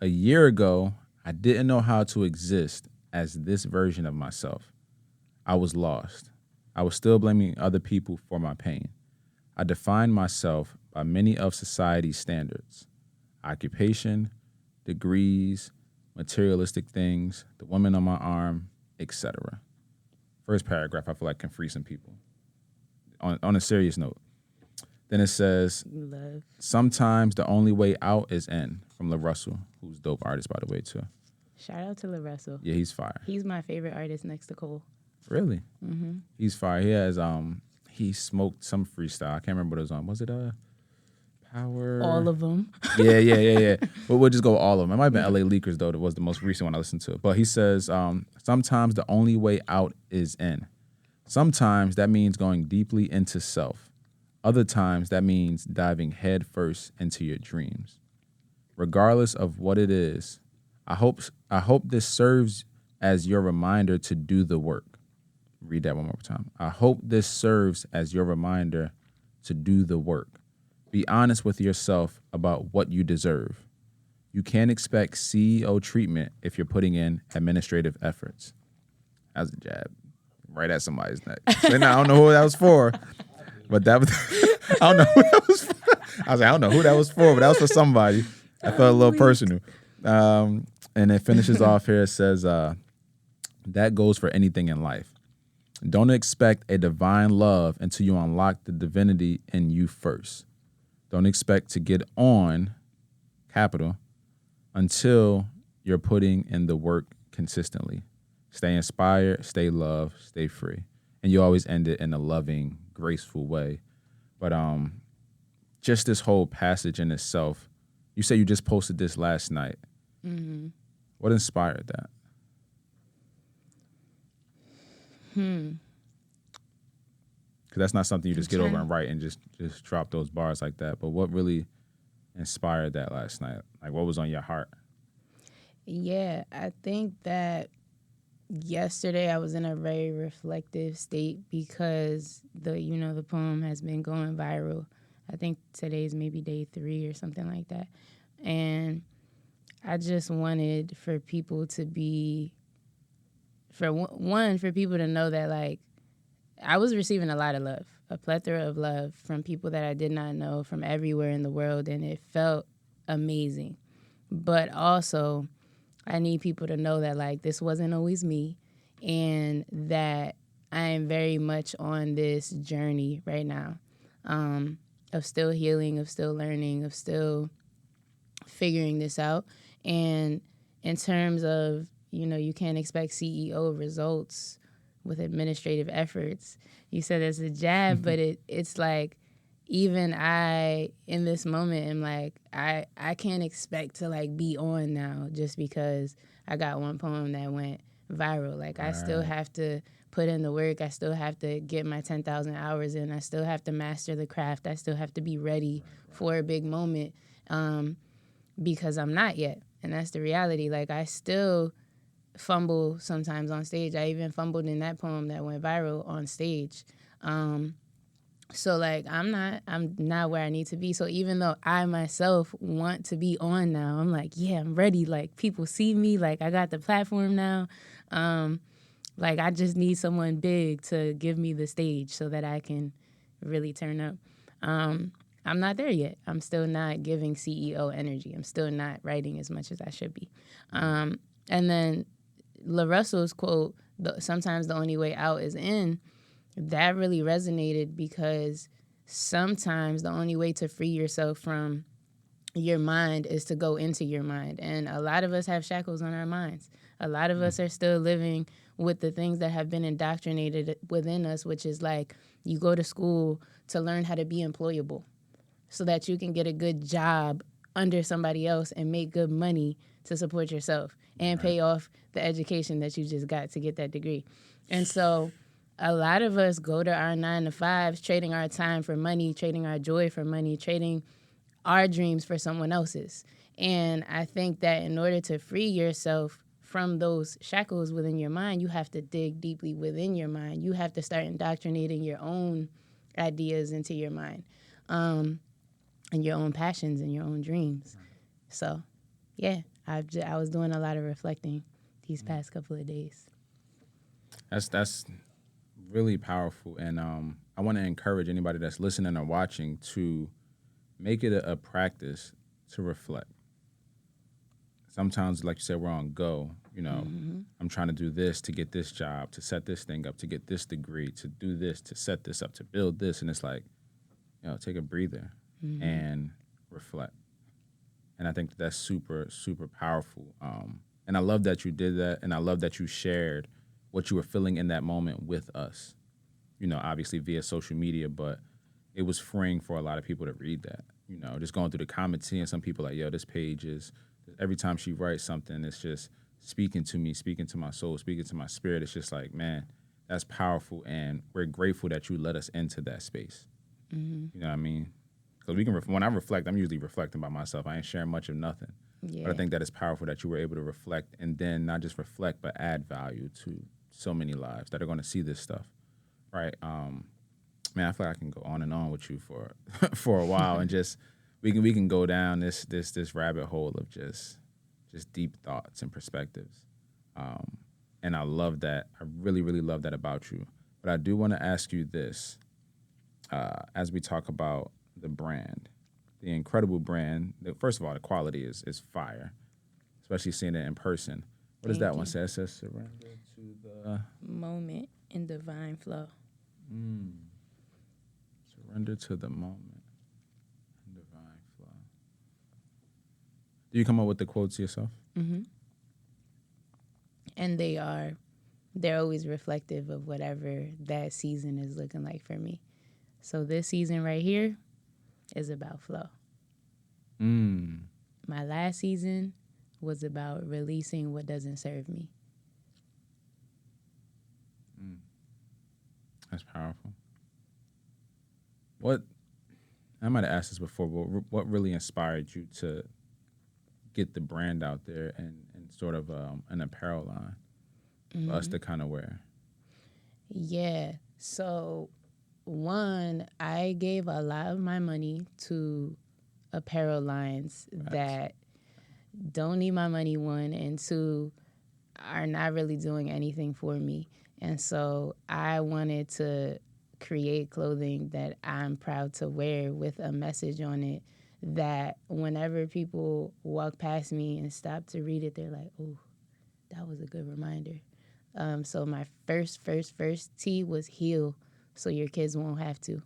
A year ago, I didn't know how to exist as this version of myself. I was lost. I was still blaming other people for my pain. I defined myself by many of society's standards: occupation, degrees, materialistic things, the woman on my arm, etc. First paragraph, I feel like can free some people. On a serious note. Then it says, Love. Sometimes the only way out is in, from La Russell, who's a dope artist, by the way, too. Shout out to LaRussell. Yeah, he's fire. He's my favorite artist next to Cole. Really? He's fire. He has, he smoked some freestyle. I can't remember what it was on. Was it Power? All of them. Yeah. But we'll just go all of them. It might have been LA Leakers, though. That was the most recent one I listened to. But he says, sometimes the only way out is in. Sometimes that means going deeply into self. Other times that means diving headfirst into your dreams. Regardless of what it is, I hope this serves as your reminder to do the work. Read that one more time. I hope this serves as your reminder to do the work. Be honest with yourself about what you deserve. You can't expect CEO treatment if you're putting in administrative efforts. That was a jab right at somebody's neck. So now I don't know who that was for, but that was, I don't know who that was for. I was like, I don't know who that was for, but that was for somebody. I felt a little personal. And it finishes off here. It says, that goes for anything in life. Don't expect a divine love until you unlock the divinity in you first. Don't expect to get on, capital, until you're putting in the work consistently. Stay inspired, stay loved, stay free. And you always end it in a loving, graceful way. But just this whole passage in itself, you say you just posted this last night. Mm-hmm. What inspired that? Because that's not something you just get over and write and just drop those bars like that. But what really inspired that last night? Like, what was on your heart? Yeah, I think that yesterday I was in a very reflective state because the poem has been going viral. I think today's maybe day 3 or something like that. And I just wanted for people to be, for people to know that, like, I was receiving a lot of love, a plethora of love from people that I did not know from everywhere in the world, and it felt amazing. But also, I need people to know that, like, this wasn't always me, and that I am very much on this journey right now of still healing, of still learning, of still figuring this out. And in terms of, you can't expect CEO results with administrative efforts. You said it's a jab, but it's like, even I, in this moment, am like, I can't expect to, like, be on now just because I got one poem that went viral. Like, I still have to put in the work. I still have to get my 10,000 hours in. I still have to master the craft. I still have to be ready for a big moment because I'm not yet. And that's the reality. Like, I still fumble sometimes on stage. I even fumbled in that poem that went viral on stage. So like I'm not where I need to be. So even though I myself want to be on now, I'm like, yeah, I'm ready. Like people see me, like I got the platform now. Like I just need someone big to give me the stage so that I can really turn up. I'm not there yet. I'm still not giving CEO energy. I'm still not writing as much as I should be. And then La Russell's quote, sometimes the only way out is in, that really resonated because sometimes the only way to free yourself from your mind is to go into your mind. And a lot of us have shackles on our minds. A lot of us are still living with the things that have been indoctrinated within us, which is like you go to school to learn how to be employable so that you can get a good job under somebody else and make good money to support yourself and pay off the education that you just got to get that degree. And so a lot of us go to our 9-to-5s, trading our time for money, trading our joy for money, trading our dreams for someone else's. And I think that in order to free yourself from those shackles within your mind, you have to dig deeply within your mind. You have to start indoctrinating your own ideas into your mind, and your own passions and your own dreams. So, yeah, I was doing a lot of reflecting these past couple of days. That's really powerful, and I want to encourage anybody that's listening or watching to make it a practice to reflect. Sometimes, like you said, we're on go. You know, I'm trying to do this to get this job, to set this thing up, to get this degree, to do this, to set this up, to build this, and it's like, take a breather and reflect. And I think that's super, super powerful. And I love that you did that, and I love that you shared what you were feeling in that moment with us. Obviously via social media, but it was freeing for a lot of people to read that. Just going through the comments, seeing some people like, yo, this page is, every time she writes something, it's just speaking to me, speaking to my soul, speaking to my spirit. It's just like, man, that's powerful, and we're grateful that you let us into that space. You know what I mean? Because when I reflect, I'm usually reflecting by myself. I ain't sharing much of nothing. Yeah. But I think that it's powerful that you were able to reflect, and then not just reflect, but add value to so many lives that are going to see this stuff, right? Man, I feel like I can go on and on with you for for a while, and just we can go down this rabbit hole of just deep thoughts and perspectives. And I love that. I really, really love that about you. But I do want to ask you this, as we talk about the brand, the incredible brand. First of all, the quality is fire, especially seeing it in person. What does that one say? It says surrender to the moment in divine flow. Surrender to the moment in divine flow. Do you come up with the quotes yourself? Mm-hmm. And they're always reflective of whatever that season is looking like for me. So this season right here is about flow. My last season was about releasing what doesn't serve me. That's powerful. I might have asked this before, but what really inspired you to get the brand out there and sort of an apparel line for us to kind of wear? Yeah. So, one, I gave a lot of my money to apparel lines that don't need my money, one, and two, are not really doing anything for me. And so I wanted to create clothing that I'm proud to wear with a message on it that whenever people walk past me and stop to read it, they're like, oh, that was a good reminder. So my first tee was heal so your kids won't have to.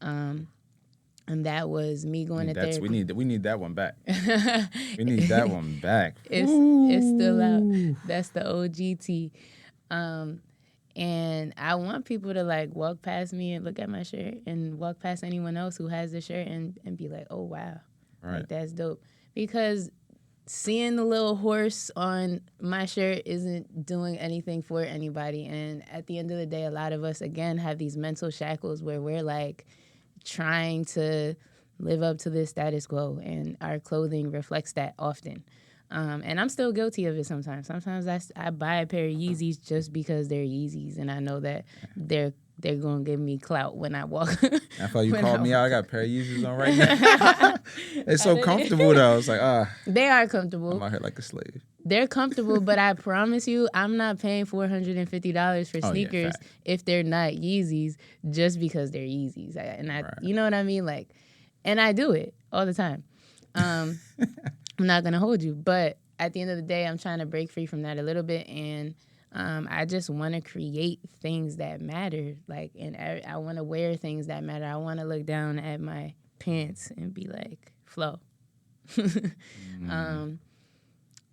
And that was me going to therapy. We need that one back. We need that one back. It's still out. That's the OG tee. And I want people to like walk past me and look at my shirt and walk past anyone else who has the shirt and be like, oh, wow, like that's dope. Because seeing the little horse on my shirt isn't doing anything for anybody. And at the end of the day, a lot of us, again, have these mental shackles where we're like trying to live up to this status quo, and our clothing reflects that often. And I'm still guilty of it sometimes. Sometimes I buy a pair of Yeezys just because they're Yeezys, and I know that they're they're gonna give me clout when I walk. I thought you called me out. I got a pair of Yeezys on right now. It's so comfortable though. It's like they are comfortable. I'm out here like a slave. They're comfortable, but I promise you, I'm not paying $450 for sneakers if they're not Yeezys just because they're Yeezys. You know what I mean? Like, and I do it all the time. I'm not gonna hold you, but at the end of the day, I'm trying to break free from that a little bit, and I just want to create things that matter. Like, and I want to wear things that matter. I want to look down at my pants and be like, flow.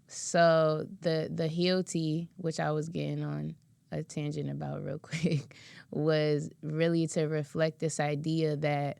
So the heel tee, which I was getting on a tangent about real quick, was really to reflect this idea that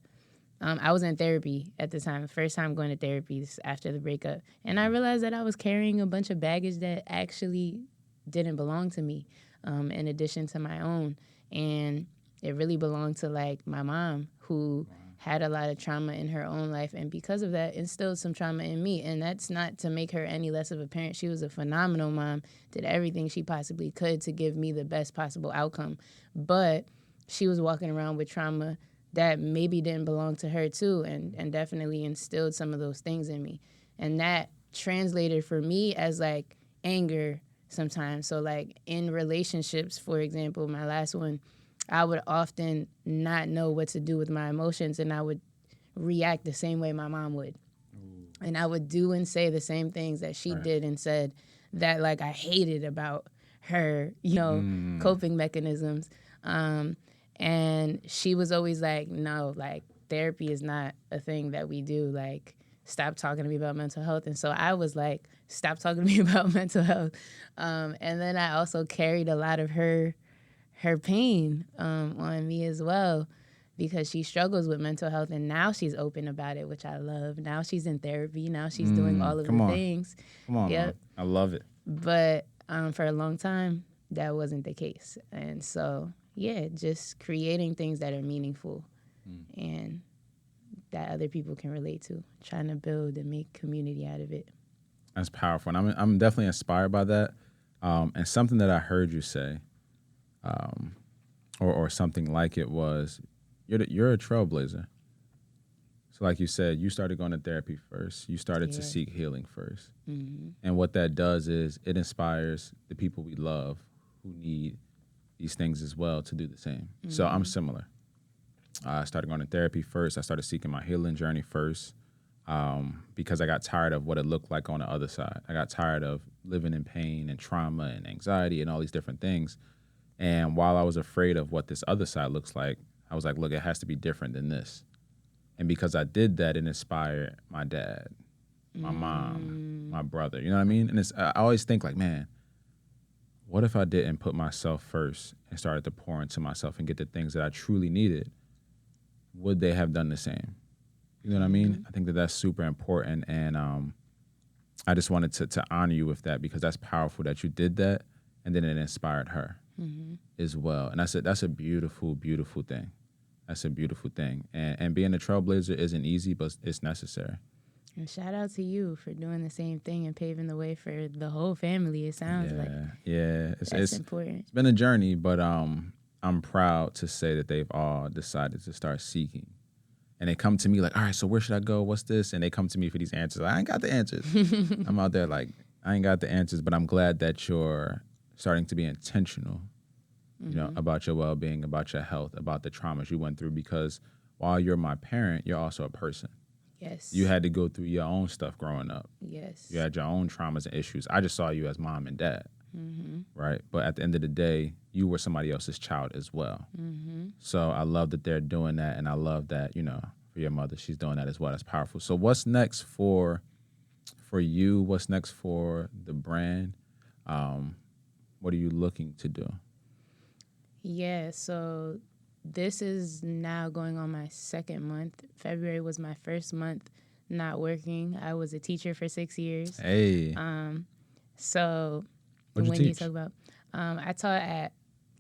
I was in therapy at the time, first time going to therapy after the breakup. And I realized that I was carrying a bunch of baggage that actually didn't belong to me, in addition to my own. And it really belonged to like my mom, who had a lot of trauma in her own life, and because of that instilled some trauma in me. And that's not to make her any less of a parent. She was a phenomenal mom, did everything she possibly could to give me the best possible outcome, but she was walking around with trauma that maybe didn't belong to her too, and definitely instilled some of those things in me. And that translated for me as like anger sometimes. So like in relationships, for example, my last one, I would often not know what to do with my emotions, and I would react the same way my mom would. And I would do and say the same things that she did and said that like I hated about her, coping mechanisms. And she was always like, no, like therapy is not a thing that we do. Like, stop talking to me about mental health. And so I was like, stop talking to me about mental health. And then I also carried a lot of her pain on me as well, because she struggles with mental health, and now she's open about it, which I love. Now she's in therapy. Now she's doing all of the things. Come on, yep. I love it. But for a long time, that wasn't the case. And so, yeah, just creating things that are meaningful and that other people can relate to, trying to build and make community out of it. That's powerful. And I'm definitely inspired by that. And something that I heard you say, or something like it was, you're a trailblazer. So like you said, you started going to therapy first. You started to seek healing first. Mm-hmm. And what that does is it inspires the people we love who need these things as well to do the same. Mm-hmm. So I'm similar. I started going to therapy first. I started seeking my healing journey first because I got tired of what it looked like on the other side. I got tired of living in pain and trauma and anxiety and all these different things. And while I was afraid of what this other side looks like, I was like, look, it has to be different than this. And because I did that, it inspired my dad, my mom, my brother. You know what I mean? And I always think like, man, what if I didn't put myself first and started to pour into myself and get the things that I truly needed? Would they have done the same? You know what I mean? I think that that's super important. And I just wanted to honor you with that, because that's powerful that you did that. And then it inspired her as well. And that's a beautiful, beautiful thing. That's a beautiful thing. And being a trailblazer isn't easy, but it's necessary. And shout out to you for doing the same thing and paving the way for the whole family, it sounds like. Yeah. It's important. It's been a journey, but I'm proud to say that they've all decided to start seeking. And they come to me like, all right, so where should I go? What's this? And they come to me for these answers. I ain't got the answers. I'm out there like, I ain't got the answers, but I'm glad that you're starting to be intentional, you know, about your well-being, about your health, about the traumas you went through, because while you're my parent, you're also a person. Yes. You had to go through your own stuff growing up. Yes. You had your own traumas and issues. I just saw you as mom and dad, right? But at the end of the day, you were somebody else's child as well. So I love that they're doing that, and I love that, you know, for your mother, she's doing that as well. That's powerful. So what's next for you? What's next for the brand? What are you looking to do? Yeah, so this is now going on my second month. February was my first month not working. I was a teacher for 6 years. Hey. So What'd you teach? Talk about, I taught at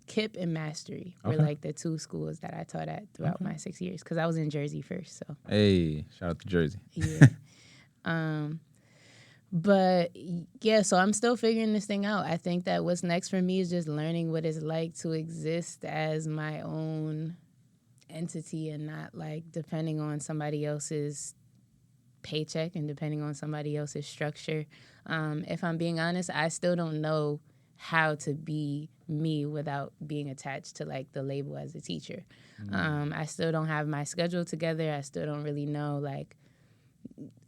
KIP and Mastery were like the two schools that I taught at throughout my 6 years, because I was in Jersey first. So hey, shout out to Jersey. Yeah. But yeah, so I'm still figuring this thing out. I think that what's next for me is just learning what it's like to exist as my own entity and not like depending on somebody else's paycheck and depending on somebody else's structure. If I'm being honest, I still don't know how to be me without being attached to like the label as a teacher. I still don't have my schedule together. I still don't really know, like,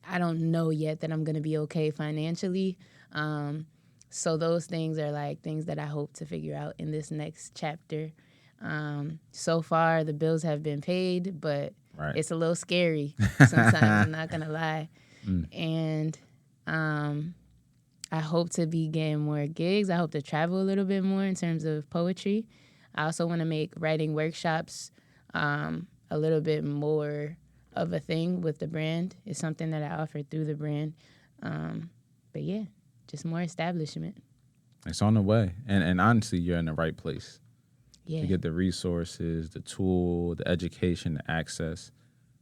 I don't know yet that I'm going to be okay financially. So those things are like things that I hope to figure out in this next chapter. So far, the bills have been paid, but it's a little scary sometimes, I'm not going to lie. And I hope to be getting more gigs. I hope to travel a little bit more in terms of poetry. I also want to make writing workshops a little bit more of a thing with the brand. It's something that I offer through the brand. But yeah, just more establishment. It's on the way. And honestly, you're in the right place. Yeah. You get the resources, the tool, the education, the access.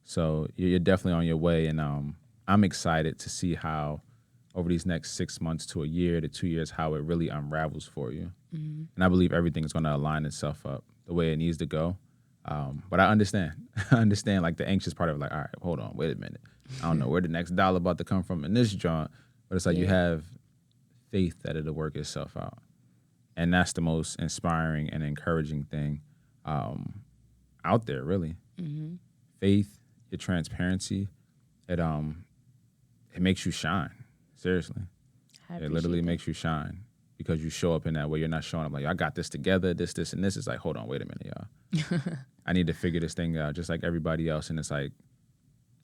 So you're definitely on your way. And I'm excited to see how over these next 6 months to a year to 2 years, how it really unravels for you. And I believe everything's going to align itself up the way it needs to go. But I understand. I understand like the anxious part of like, all right, hold on, wait a minute. I don't know where the next dollar about to come from in this joint. But it's like you have faith that it'll work itself out. And that's the most inspiring and encouraging thing out there, really. Faith, your transparency, it makes you shine. Seriously. It literally makes you shine because you show up in that way. You're not showing up like, I got this together, this, and this. It's like, hold on, wait a minute, y'all. I need to figure this thing out just like everybody else. And it's like,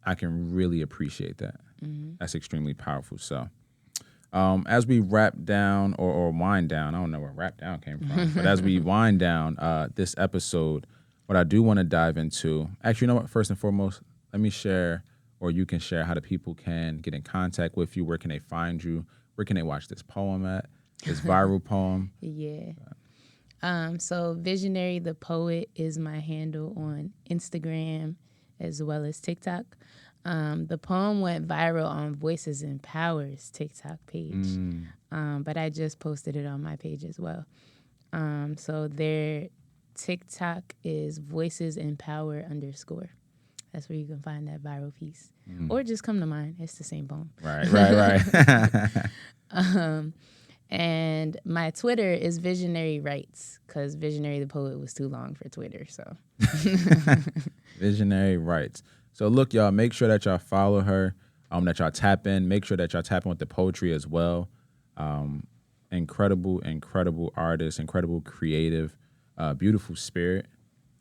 I can really appreciate that. That's extremely powerful. So as we wrap down or wind down, I don't know where wrap down came from, but as we wind down this episode, what I do want to dive into, actually, you know what? First and foremost, let me share, or you can share how the people can get in contact with you. Where can they find you? Where can they watch this poem at? This viral poem? Yeah. So Visionary the Poet is my handle on Instagram as well as TikTok. The poem went viral on Voices in Power's TikTok page, but I just posted it on my page as well. So their TikTok is Voices in Power _ That's where you can find that viral piece. Or just come to mine. It's the same poem. Right. And my Twitter is Visionary Writes because Visionary the Poet was too long for Twitter. So Visionary Writes. So look, y'all, make sure that y'all follow her, that y'all tap in. Make sure that y'all tap in with the poetry as well. Incredible artist, incredible creative, beautiful spirit.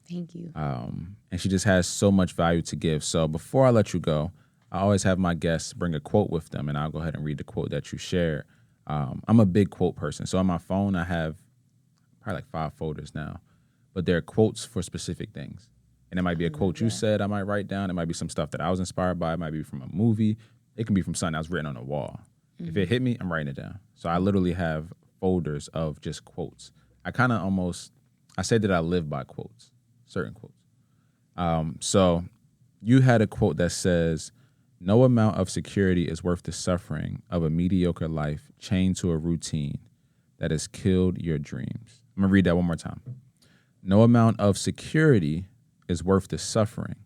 Thank you. And she just has so much value to give. So before I let you go, I always have my guests bring a quote with them, and I'll go ahead and read the quote that you shared. I'm a big quote person. So on my phone, I have probably like 5 folders now, but they're quotes for specific things. And it might be a quote you said I might write down. It might be some stuff that I was inspired by. It might be from a movie. It can be from something that was written on a wall. If it hit me, I'm writing it down. So I literally have folders of just quotes. I kind of I say that I live by quotes, certain quotes. So you had a quote that says, "No amount of security is worth the suffering of a mediocre life chained to a routine that has killed your dreams." I'm going to read that one more time. "No amount of security is worth the suffering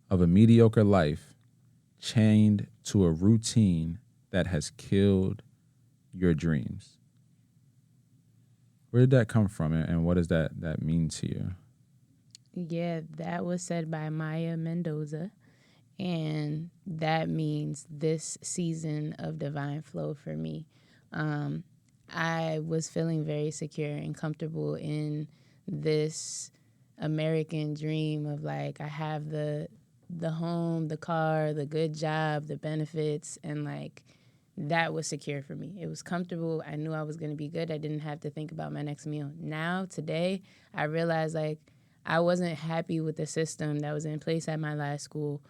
of a mediocre life chained to a routine that has killed your dreams." Where did that come from, and what does that mean to you? Yeah, that was said by Maya Mendoza. And that means this season of divine flow for me. I was feeling very secure and comfortable in this American dream of like, I have the home, the car, the good job, the benefits, and like that was secure for me. It was comfortable. I knew I was going to be good. I didn't have to think about my next meal. Now, today, I realized like I wasn't happy with the system that was in place at my last school.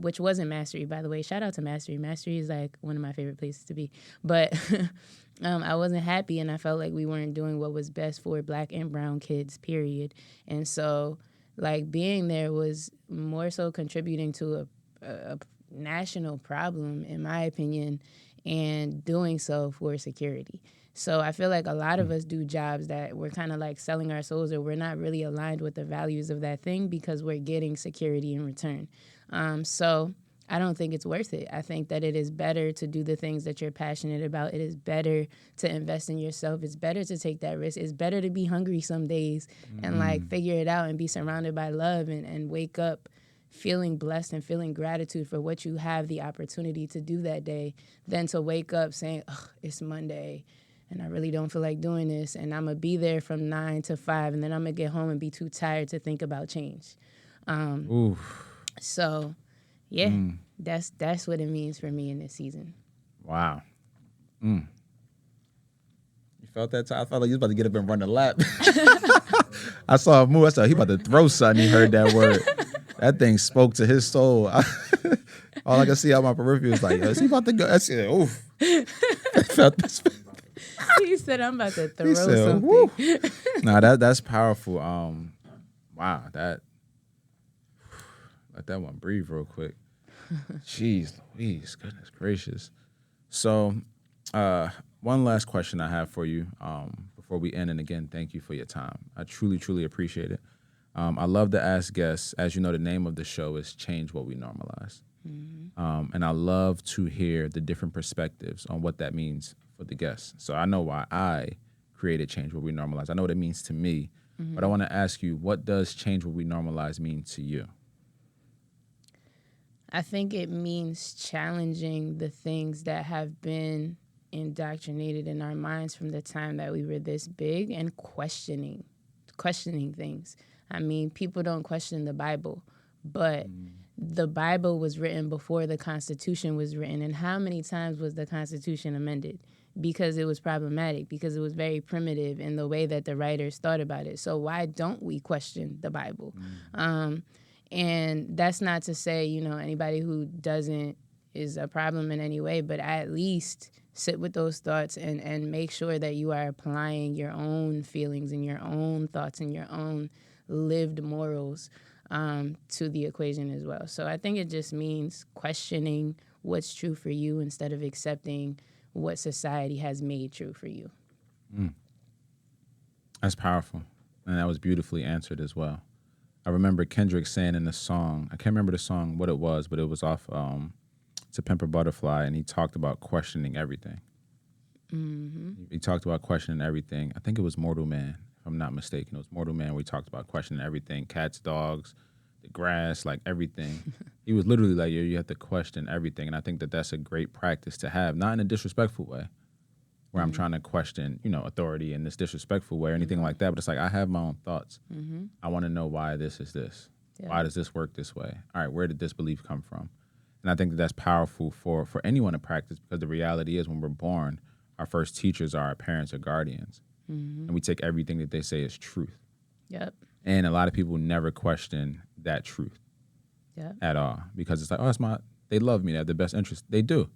Which wasn't Mastery, by the way. Shout out to Mastery. Mastery is like one of my favorite places to be. But I wasn't happy, and I felt like we weren't doing what was best for Black and brown kids, period. And so, like, being there was more so contributing to a national problem, in my opinion. and doing so for security. So I feel like a lot of us do jobs that we're kind of like selling our souls, or we're not really aligned with the values of that thing because we're getting security in return. So I don't think it's worth it. I think that it is better to do the things that you're passionate about. It is better to invest in yourself. It's better to take that risk. It's better to be hungry some days and like figure it out and be surrounded by love and wake up feeling blessed and feeling gratitude for what you have the opportunity to do that day than to wake up saying, ugh, it's Monday and I really don't feel like doing this, and I'm going to be there from 9 to 5, and then I'm going to get home and be too tired to think about change. So, yeah, that's what it means for me in this season. Wow. You felt that time? I felt like you was about to get up and run the lap. I saw a move. I saw he about to throw something. He heard that word. That thing spoke to his soul. All I could see out my periphery was like, is he about to go? I said, oof. I felt this. He said, I'm about to throw something. Nah, that's powerful. Wow, that let that one breathe real quick. Jeez Louise, goodness gracious. So, one last question I have for you before we end, and again, thank you for your time. I truly, truly appreciate it. I love to ask guests, as you know, the name of the show is Change What We Normalize. And I love to hear the different perspectives on what that means for the guests. So I know why I created Change What We Normalize. I know what it means to me, but I want to ask you, what does Change What We Normalize mean to you? I think it means challenging the things that have been indoctrinated in our minds from the time that we were this big, and questioning things. I mean, people don't question the Bible, but the Bible was written before the Constitution was written. And how many times was the Constitution amended? Because it was problematic, because it was very primitive in the way that the writers thought about it. So why don't we question the Bible? And that's not to say, anybody who doesn't is a problem in any way, but at least sit with those thoughts and make sure that you are applying your own feelings and your own thoughts and your own lived morals to the equation as well. So I think it just means questioning what's true for you instead of accepting what society has made true for you. That's powerful. And that was beautifully answered as well. I remember Kendrick saying in the song, I can't remember the song, what it was, but it was off To Pimp a Butterfly, and he talked about questioning everything. He talked about questioning everything. I think it was Mortal Man, if I'm not mistaken. It was Mortal Man where he talked about questioning everything, cats, dogs, the grass, like everything. He was literally like, you have to question everything. And I think that that's a great practice to have, not in a disrespectful way, where I'm trying to question, authority in this disrespectful way or anything like that. But it's like, I have my own thoughts. I want to know why this is this. Yeah. Why does this work this way? All right, where did this belief come from? And I think that that's powerful for anyone to practice, because the reality is when we're born, our first teachers are our parents or guardians. And we take everything that they say as truth. Yep. And a lot of people never question that truth at all, because it's like, oh, they love me. They have the best interest. They do.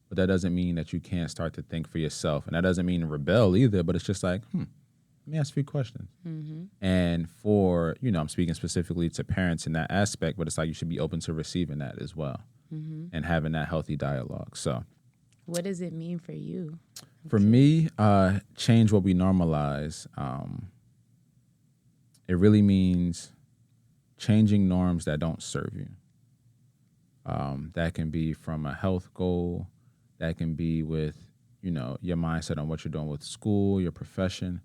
But that doesn't mean that you can't start to think for yourself. And that doesn't mean rebel either, but it's just like, let me ask a few questions. And for, I'm speaking specifically to parents in that aspect, but it's like you should be open to receiving that as well and having that healthy dialogue. So what does it mean for you? For me, Change What We Normalize, it really means changing norms that don't serve you. That can be from a health goal. That can be with, your mindset on what you're doing with school, your profession.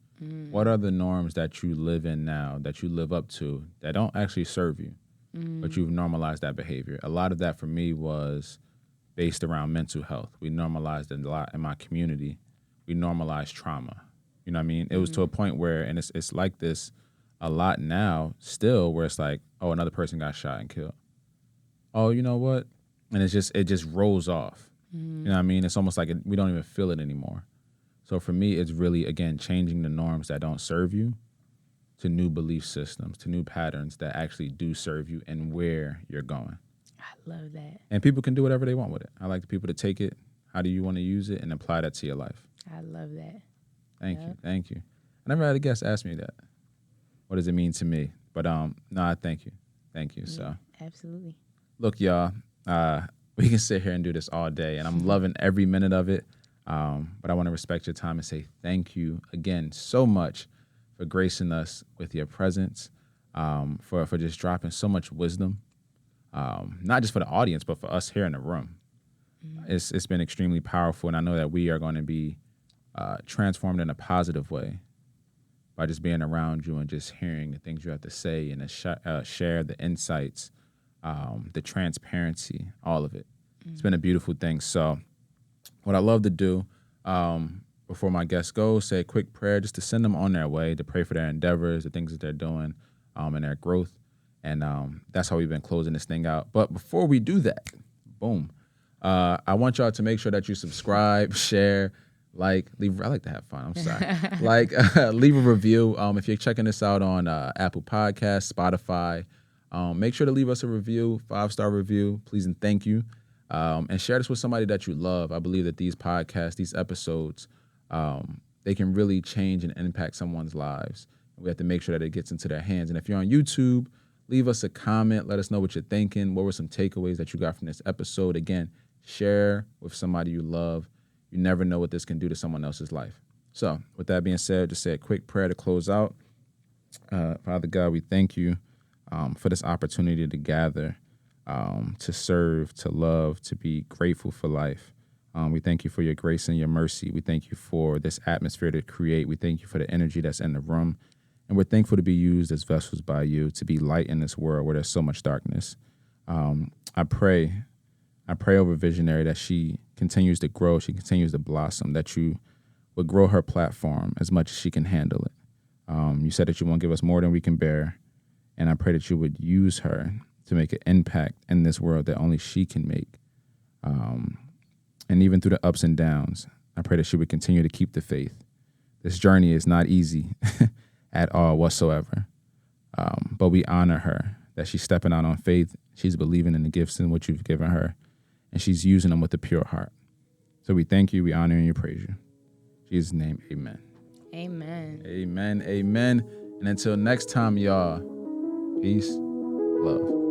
What are the norms that you live in now, that you live up to, that don't actually serve you, but you've normalized that behavior? A lot of that for me was based around mental health. We normalized it a lot in my community. We normalized trauma. You know what I mean? It was to a point where, and it's like this a lot now still, where it's like, oh, another person got shot and killed. Oh, you know what? And it just rolls off. You know what I mean? It's almost like we don't even feel it anymore. So for me, it's really, again, changing the norms that don't serve you to new belief systems, to new patterns that actually do serve you and where you're going. I love that. And people can do whatever they want with it. I like the people to take it. How do you want to use it, and apply that to your life? I love that. Thank you. Thank you. I never had a guest ask me that. What does it mean to me? But no, thank you. Thank you. Yeah, so absolutely. Look, y'all, we can sit here and do this all day, and I'm loving every minute of it. But I want to respect your time and say thank you again so much for gracing us with your presence, for just dropping so much wisdom, not just for the audience, but for us here in the room. It's been extremely powerful, and I know that we are going to be transformed in a positive way by just being around you and just hearing the things you have to say and share the insights, the transparency, all of it. It's been a beautiful thing. So what I love to do before my guests go, say a quick prayer just to send them on their way, to pray for their endeavors, the things that they're doing, and their growth. And that's how we've been closing this thing out. But before we do that, boom, I want y'all to make sure that you subscribe, share, leave. I like to have fun. I'm sorry. Leave a review. If you're checking this out on Apple Podcasts, Spotify, make sure to leave us a review, 5-star review, please and thank you. And share this with somebody that you love. I believe that these podcasts, these episodes, they can really change and impact someone's lives. We have to make sure that it gets into their hands. And if you're on YouTube, leave us a comment. Let us know what you're thinking. What were some takeaways that you got from this episode? Again, share with somebody you love. You never know what this can do to someone else's life. So with that being said, just say a quick prayer to close out. Father God, we thank you for this opportunity to gather, to serve, to love, to be grateful for life. We thank you for your grace and your mercy. We thank you for this atmosphere to create. We thank you for the energy that's in the room. And we're thankful to be used as vessels by you, to be light in this world where there's so much darkness. I pray over Visionary that she continues to grow, she continues to blossom, that you would grow her platform as much as she can handle it. You said that you won't give us more than we can bear. And I pray that you would use her to make an impact in this world that only she can make. And even through the ups and downs, I pray that she would continue to keep the faith. This journey is not easy at all whatsoever. But we honor her, that she's stepping out on faith. She's believing in the gifts and what you've given her, and she's using them with a pure heart. So we thank you, we honor and you, praise you. In Jesus' name, amen. Amen. Amen, amen. And until next time, y'all, peace, love.